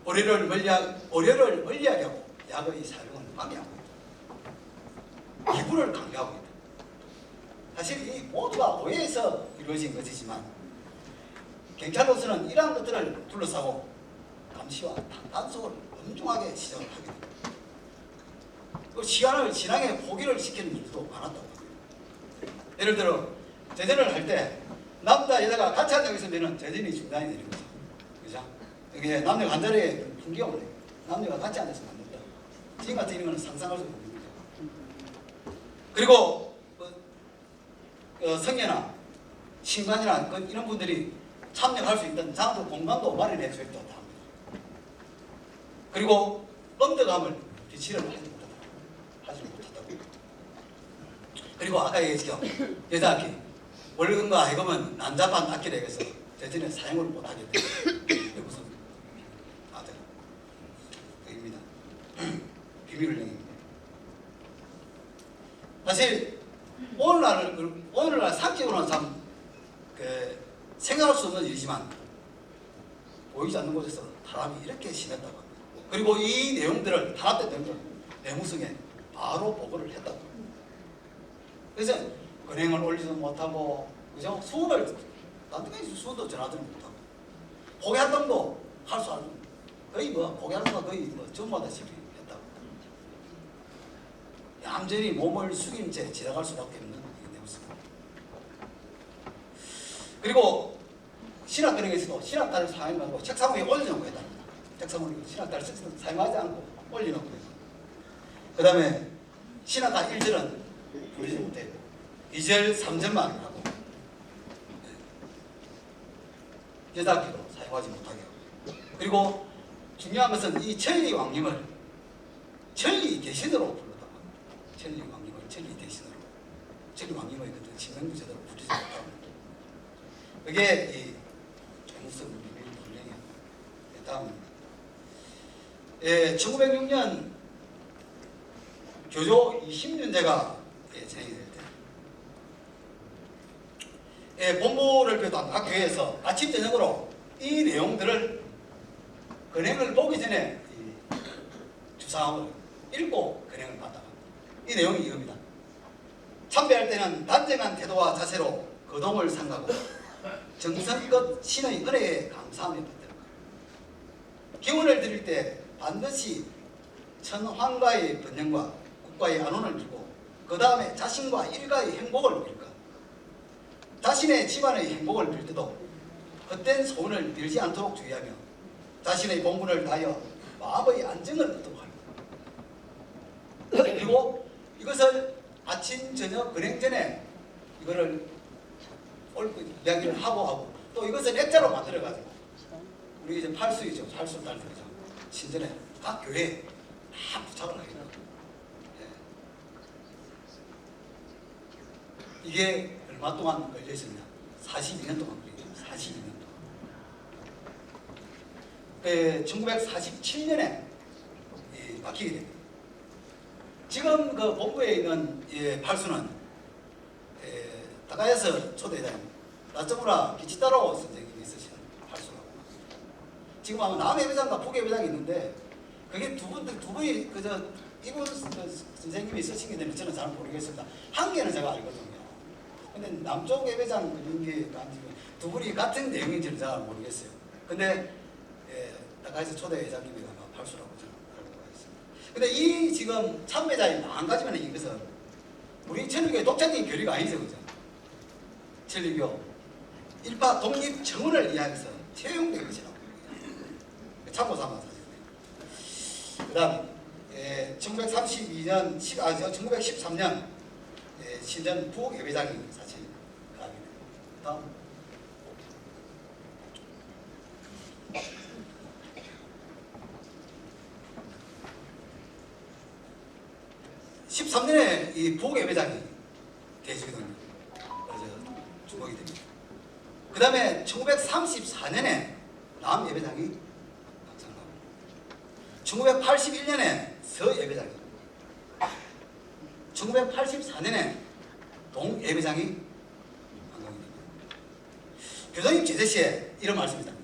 A: 오려를 멀리하게 하고 약의 사용을 방해하고 있다. 기부를 강요하고 있다. 사실 이 모두가 오해에서 이루어진 것이지만 경찰로서는 이러한 것들을 둘러싸고 감시와 단속을 엄중하게 시작을 하게 됩니다. 그 시간을 지나게 포기를 시키는 일도 많았다고 합니다. 예를 들어 제전을 할 때 남자 여자가 같이 앉아 있으면 제전이 중단이 되는 거죠. 그죠? 이게 남녀가 한 자리에 분기가 올라요. 남녀가 같이 앉아서는 안 된다. 지금 같은 이런 건 상상할 수 없는 거죠. 그리고 성녀나 신관이나 이런 분들이 참여할 수 있던 장소 공간도 마련해 줘 있다고 합니다. 그리고 언덕감을 비치를 하지 못했다고. 그리고 아까 얘기했죠. 여자 악기. 월급과 해금은 난자반 악기를 해서 대전에 사용을 못하게 돼요. 무슨 아들. 그입니다. 비밀령입니다. 사실 오늘날 상식으로는 참 생각할 수 없는 일이지만 보이지 않는 곳에서 탄압이 이렇게 심했다고 합니다. 그리고 이 내용들을 탄압됐던 걸 내무성에 바로 보고를 했다고 합니다. 그래서 은행을 올리지도 못하고 그죠? 수원을 난데까지 수원도 전화도 못하고 고개 활동도 할 수 없는 거의 고개 활동가 거의 전무하다시피 했다고 합니다. 얌전히 몸을 숙인 채 지나갈 수밖에 없는 내무성. 그리고 신학은행에서도 신학달을 사용하고 책상 위에 올려놓고 했답니다. 책상 위에 신학달을 사용하지 않고 올려놓고 했습니다. 그 다음에 신학과 1절은 부르지 못해요. 2절, 3절만 하고 여자기도 사용하지 못하게 하고 그리고 중요한 것은 이 천리 왕님을 천리 대신으로 불렀다고 합니다. 천리 왕님을 천리 대신으로 천리 왕님의 그 지명도 제대로 부르지 못하고 그게 이 정무성 비밀 불령이에요. 다음입니다. 1906년 교조 20년제가 진행이 될 때 본부를 비롯한 각 교회에서 아침 저녁으로 이 내용들을 근행을 보기 전에 주사함을 읽고 근행을 받다가 이 내용이 이겁니다. 참배할 때는 단정한 태도와 자세로 거동을 삼가고 정성껏 신의 은혜에 감사하며 받들고 기원을 드릴 때 반드시 천황가의 번영과 국가의 안원을 빌고 그 다음에 자신과 일가의 행복을 빌 것. 자신의 집안의 행복을 빌 때도 헛된 소원을 빌지 않도록 주의하며 자신의 본분을 다하여 마음의 안정을 얻도록 합니다. 그리고 이것을 아침 저녁 근행 전에 이거를 이야기를 하고 또 이것을 액자로 만들어 가지고 우리 이제 팔수이죠. 팔수 딸들이죠. 신전에 각 교회에 다 부착을 하겠다. 이게 얼마 동안 걸려 있습니다. 42년 동안 걸려 있습니다. 42년 동안. 1947년에 바뀌게 됩니다. 지금 그 본부에 있는 팔수는 다가에서 초대장 나쩌구라 기치따로 선생님이 쓰시는 팔수라고. 지금 아마 남예배장과 북예배장이 있는데 그게 두 분이 그저 이분 선생님이 쓰신 게 되는지 저는 잘 모르겠습니다. 한 개는 제가 알거든요. 근데 남쪽 예배장 그런 게 두 분이 같은 내용인지는 잘 모르겠어요. 근데 다가에서 초대 회장님이 아마 팔수라고 저는 알고 있습니다. 근데 이 지금 참배자의 한 가지만 이것은 우리 천주교의 독자적인 교리가 아니죠, 그죠? 천주교 일파 독립 정원을 이야기해서 채용된 것이라고 참고 삼아서. 그다음 1913년 신전 부예배장이 사실 가게 됩니다. 다음 13년에 이 부예배장이 대주거든요. 그래서 주목이 됩니다. 그 다음에 1934년에 남예배장이 확정하고 1981년에 서예배장이 1984년에 동예배장이 완공이 됩니다. 교장님 제재 시에 이런 말씀입니다.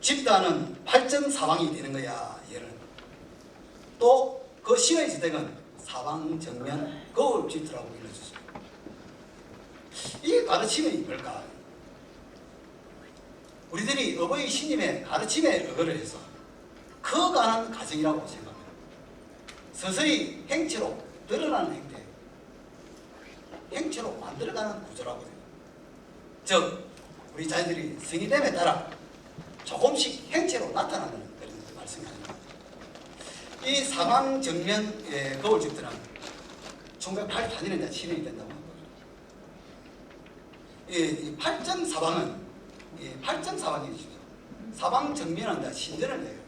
A: 집단은 팔정사방이 되는 거야. 얘는 또 그 신의 지대는 사방정면 거울 집터라고 일러주죠. 이게 가르침이 뭘까? 우리들이 어버이 신님의 가르침에 의거를 해서 커가는 가정이라고 생각합니다. 서서히 행체로 드러나는 행태, 행체로 만들어가는 구조라고 해요. 즉 우리 자녀들이 성인됨에 따라 조금씩 행체로 나타나는 그런 말씀이 아닙니다. 이 사방 정면 거울 집들은 1984년에 실현이 된다고 합니다. 이 팔정 사방은 팔정 사방이죠. 사방 정면은 신전을 내요.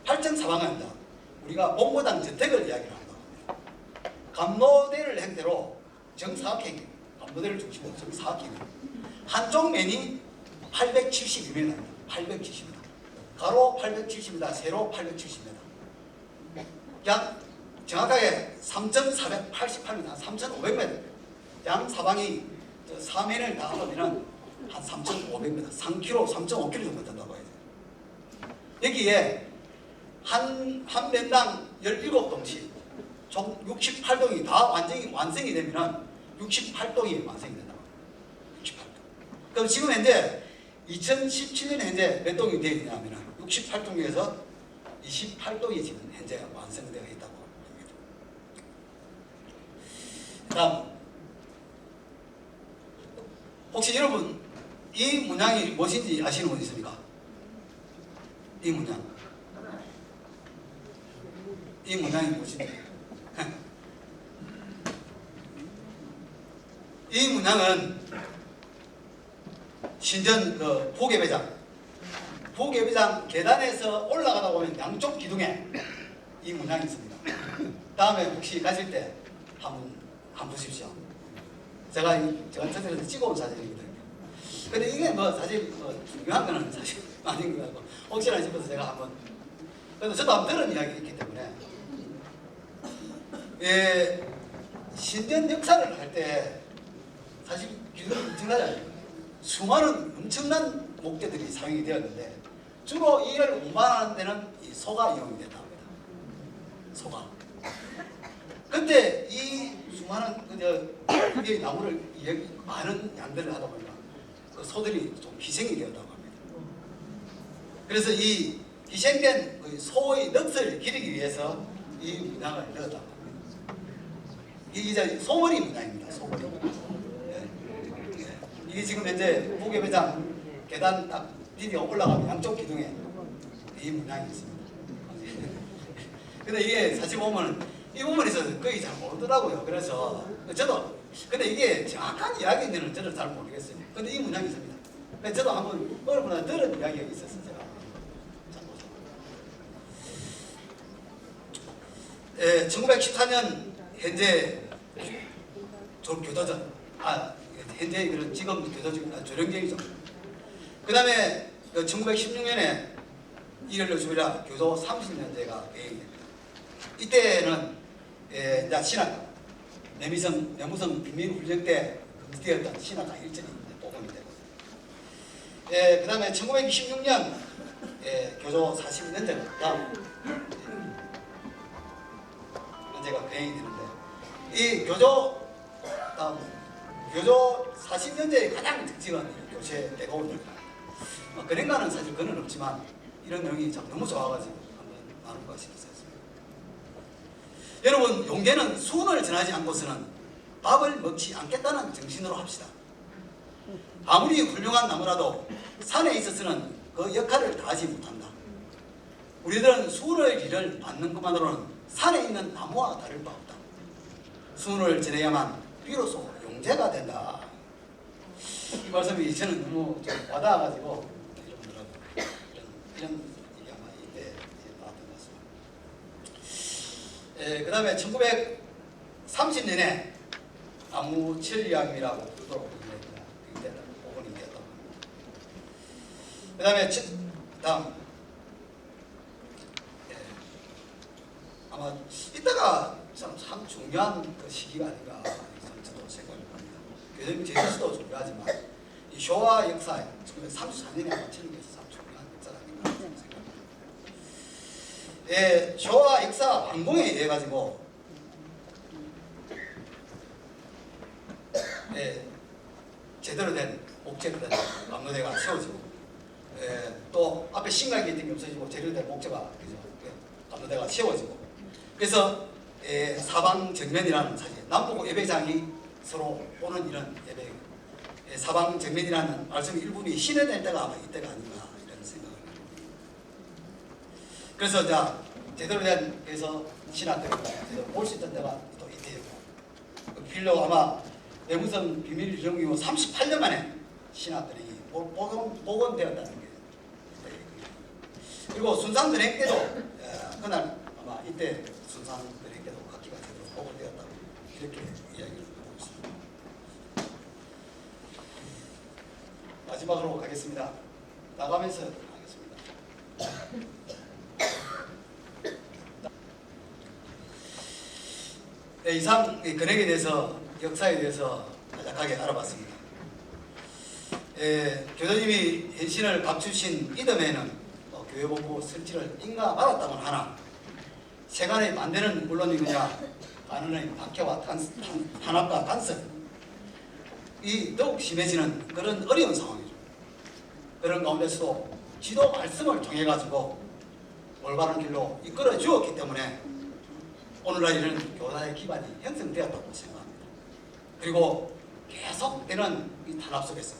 A: 팔정 사방은 우리가 본고당 저택을 이야기를 한다고 합니다. 감로대를 행대로 정사각형, 감로대를 중심으로 정사각형. 한쪽 면이 872m입니다. 870m. 가로 870m, 세로 870m. 약 정확하게 3,488m, 3,500m. 양 사방이 4면을 다 하면은 한 3,500m, 3km, 3.5km 정도 된다고 해야 돼요. 여기에 한 면당 17동씩 총 68동이 다 완성이 되면은 68동이 완성이 된다고. 68동. 그럼 지금 현재 2017년 현재 몇 동이 되어 있냐면은 68동에서 28동이 지금 현재 완성되어 있다고 합니다. 다음, 혹시 여러분 이 문양이 무엇인지 아시는 분 있습니까? 이 문양. 이 문양이 무엇인지. 이 문양은 신전 그 부계배장 계단에서 올라가다 보면 양쪽 기둥에 이 문양이 있습니다. 다음에 혹시 가실 때 한번 보십시오. 제가 저들에서 찍어온 사진이거든요. 근데 이게 뭐 사실 중요한 거는 사실 아닌 것 같고 혹시나 싶어서 제가 한번. 그래도 저도 한번 들은 이야기이기 때문에 신전 역사를 할 때 사실 기술이 엄청나잖아요. 수많은 엄청난 목재들이 사용이 되었는데 주로 이를 운반하는 데는 이 소가 이용이 된다고 합니다. 소가. 근데 이 수많은 이 나무를 많은 양들을 하다 보니까 그 소들이 좀 희생이 되었다고 합니다. 그래서 이 희생된 그 소의 넋을 기르기 위해서 이 문양을 넣었다고 합니다. 이게 소머리 문양입니다. 소머리. 이게 지금 현재 부계배장 계단 딱 디디어 올라가면 양쪽 기둥에 이 문양이 있습니다. 근데 이게 사실 보면은 이 부분에서 거의 잘 모르더라고요. 그래서 저도 근데 이게 정확한 이야기인지는 저는 잘 모르겠어요. 근데 이 문양이 있습니다. 그래서 저도 한번 어느 분한테 들은 이야기가 있었어요. 제가 1914년 현재 교도전 현재 그런 지금 교도전 조령제이죠. 그 다음에 1916년에 1월 주일날 교도 30년제가 계획이 됩니다. 이때는 이제 신학당 내무성 비밀훈련 때 금지되었던 신학당 일정이 복원이 되고, 그 다음에 1926년 교도 40년제가 다음 연제가 계획이 되는데, 이 교도 40년제의 가장 특징은 교체 대고원입니다. 그런가는 사실 그는 없지만 이런 내용이 참 너무 좋아가지고 한번 나눌까 싶었습니다. 여러분, 용계는 수훈을 전하지 않고서는 밥을 먹지 않겠다는 정신으로 합시다. 아무리 훌륭한 나무라도 산에 있어서는 그 역할을 다하지 못한다. 우리들은 수훈의 길을 받는 것만으로는 산에 있는 나무와 다를 바 없다. 수훈을 전해야만 비로소 용제가 된다. 이 말씀이 저는 너무 좀 와닿아가지고 여러분들하고 이런 얘기 아마 이때 나왔던 것 같습니다. 그 다음에 1930년에 나무천리학이라고 부르도록 그때 복원이 되었다고 합니다. 그 다음에 다음 아마 이때가 참 중요한 그 시기가 아닌가 저도 생각을 합니다. 교수님 제주시도 중요하지만 이 쇼와 역사 1934년에 아마 천리교에서 참 중요한 역사가 아닌가 생각합니다. 쇼와 역사 완공에 의해 가지고 제대로 된 목재로 된 막노대가 세워지고, 또 앞에 신각이 있는 게 없어지고 제대로 된 목재가 막노대가 세워지고, 그래서 사방 정면이라는 사실 남북 예배장이 서로 보는 이런 예배, 사방 정면이라는 말씀 일부분이 신해될 때가 아마 이때가 아닌가 이런 생각을 합니다. 그래서 자 제대로 된 그래서 신학들이 볼 수 있던 때가 또 이때였고, 필요 아마 내무성 비밀 정규 38년 만에 신학들이 복원되었다는 게. 그리고 순상전행 때도 그날 아마 이때 순상전행 때도 각기가 제대로 복원되었다고 이렇게 이야기를 하고 있습니다. 마지막으로 가겠습니다. 나가면서 하겠습니다. 네, 이상 근행에 대해서 역사에 대해서 간략하게 알아봤습니다. 교수님이 헌신을 감추신 이듬해에는 교회본부 설치를 인가 받았다고는 하나 세간의 반대는 물론이구냐 반응의 박해와 탄압과 간섭이 더욱 심해지는 그런 어려운 상황이죠. 그런 가운데서도 지도 말씀을 통해 가지고 올바른 길로 이끌어 주었기 때문에 오늘날 이런 교사의 기반이 형성되었다고 생각합니다. 그리고 계속되는 이 탄압 속에서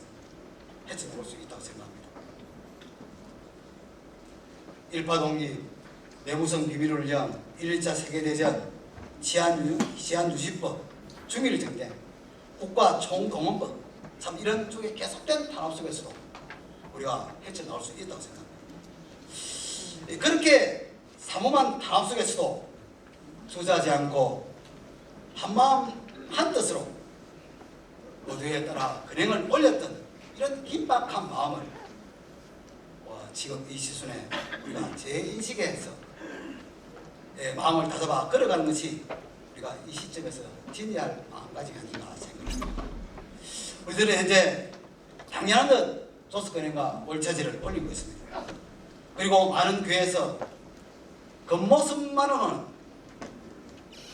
A: 헤쳐나올 수 있다고 생각합니다. 일파독립, 내무성 비밀을 위한 1차 세계대전, 치안유지법, 중일전쟁, 국가총동원법, 참 이런 쪽에 계속된 탄압 속에서도 우리가 헤쳐나올 수 있다고 생각합니다. 그렇게 삼엄한 탄압 속에서도 주저하지 않고 한마음 한뜻으로 의도에 따라 근행을 올렸던 이런 긴박한 마음을 지금 이 시순에 우리가 재인식해서 마음을 다잡아 걸어가는 것이 우리가 이 시점에서 진지할 마음가짐이 아닌가 생각합니다. 우리들은 현재 당연한 듯 조수근행과 월차제를 올리고 있습니다. 그리고 많은 교회에서 겉모습만으로는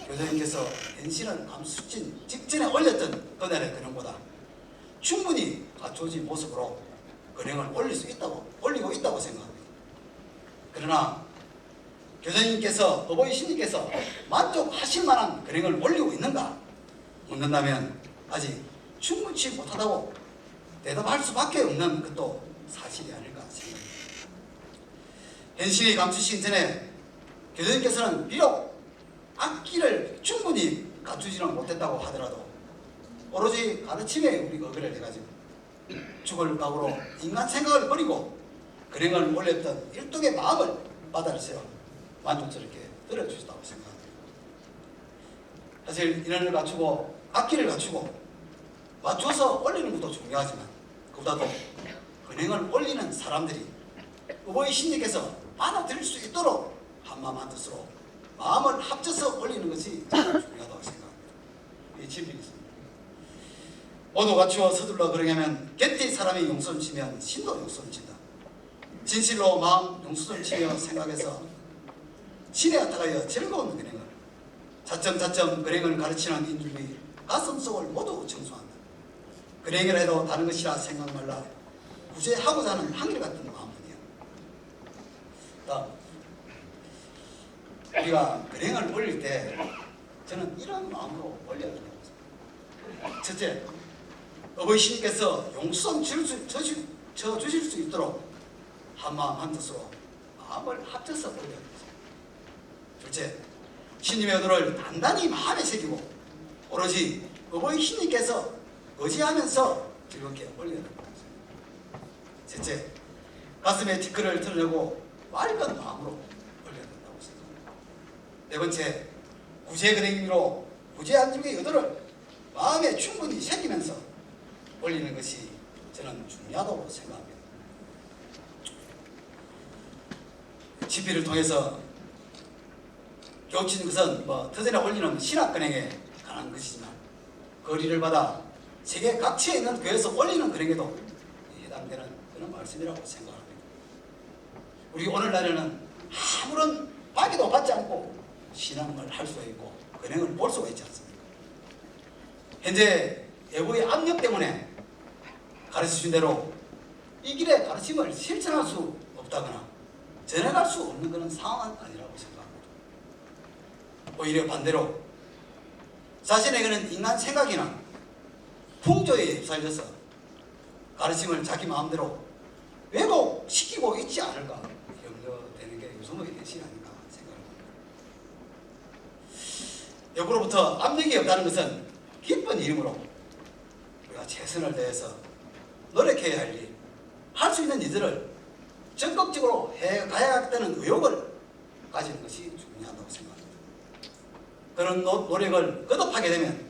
A: 교수님께서 헌신을 감수진 직전에 올렸던 그날의 근행보다 충분히 갖춰진 모습으로 근행을 올리고 있다고 생각합니다. 그러나 교수님께서 어버이 신님께서 만족하실 만한 근행을 올리고 있는가 묻는다면 아직 충분치 못하다고 대답할 수밖에 없는 것도 사실이 아닐까 생각합니다. 헌신이 감추신 전에 교수님께서는 비록 악기를 충분히 갖추지는 못했다고 하더라도 오로지 가르침에 우리 의거를 해가지고 죽을 각오로 인간 생각을 버리고 근행을 올렸던 일종의 마음을 받아들여 만족스럽게 들어주셨다고 생각합니다. 사실 인원을 갖추고 악기를 갖추고 맞춰서 올리는 것도 중요하지만 그보다도 근행을 올리는 사람들이 어버이 신님께서 받아들일 수 있도록 한마음 한뜻으로 마음을 합쳐서 올리는 것이 가장 중요하다고 생각합니다. 이 진리가 있습니다. 모두 갖추어 서둘러 그러냐면 곁에 사람이 용손 치면 신도 용손 친다. 진실로 마음 용손을 치며 생각해서 신에 앞다가여 즐거운 근행을 차츰차츰 근행을 가르치는 인줄이 가슴속을 모두 청소한다. 근행을 해도 다른 것이라 생각 말라. 구제하고자 하는 한결같은 마음뿐이야. 다음 우리가 근행을 올릴 때 저는 이런 마음으로 올려야 된다고 생각합니다. 첫째, 어버이 신께서 용선 쳐주실 수 있도록 한마음 한뜻으로 마음을 합쳐서 올려야 됩니다. 둘째, 신님의 의도를 단단히 마음에 새기고 오로지 어버이 신님께서 의지하면서 즐겁게 올려야 된다고 생각합니다. 셋째, 가슴에 티끌을 털어내고 맑은 마음으로 올려야 된다고 생각합니다. 네 번째, 구제근행으로 구제안중의 의도를 마음에 충분히 새기면서 올리는 것이 저는 중요하다고 생각합니다. 집회를 통해서 교친 것은 터전에 올리는 신학근행에 관한 것이지만 거리를 받아 세계 각지에 있는 교회에서 올리는 근행에도 해당되는 그런 말씀이라고 생각합니다. 우리 오늘날에는 아무런 박이도 받지 않고 신앙을 할 수가 있고 근행을 볼 수가 있지 않습니까? 현재 외부의 압력 때문에 가르치신 대로 이 길의 가르침을 실천할 수 없다거나 전해갈 수 없는 그런 상황은 아니라고 생각합니다. 오히려 반대로 자신에게는 인간 생각이나 풍조에 휩싸여서 가르침을 자기 마음대로 왜곡시키고 있지 않을까 염려되는 게 요소의 대신 아닌가 생각합니다. 역으로부터 압력이 없다는 것은 기쁜 이름으로 우리가 최선을 다해서 노력해야 할 일, 할 수 있는 일들을 적극적으로 해가야겠다는 의욕을 가지는 것이 중요하다고 생각합니다. 그런 노력을 거듭하게 되면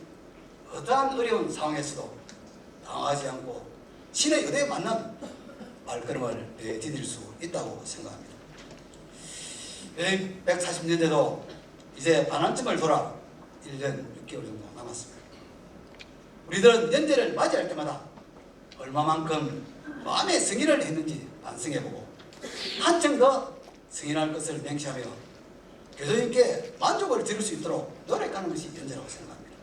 A: 어떠한 어려운 상황에서도 당하지 않고 신의 의도에 맞는 발걸음을 내디딜 수 있다고 생각합니다. 140년대도 이제 반환점을 돌아 1년 6개월 정도 남았습니다. 우리들은 연재를 맞이할 때마다 얼마만큼 마음의 승인을 했는지 반성해보고 한층 더 승인할 것을 맹세하며 교수님께 만족을 드릴 수 있도록 노력하는 것이 연재라고 생각합니다.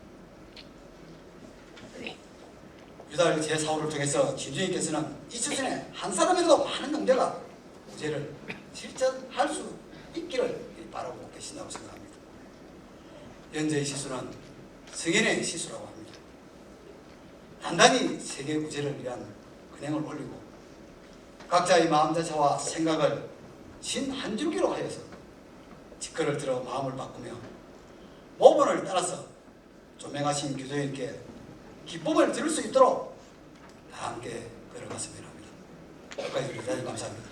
A: 유달 제4호를 통해서 김주인께서는 이처전에 한 사람이라도 많은 영재가 무죄를 실천할 수 있기를 바라고 계신다고 생각합니다. 연재의 시수는 승인의 시수라고 합니다. 단단히 세계 구제를 위한 근행을 올리고 각자의 마음자체와 생각을 신 한 줄기로 하여서 직거를 들어 마음을 바꾸며 모본을 따라서 조명하신 교수님께 기쁨을 들을 수 있도록 다 함께 걸어갔으면 합니다. 끝까지 대단히 감사합니다.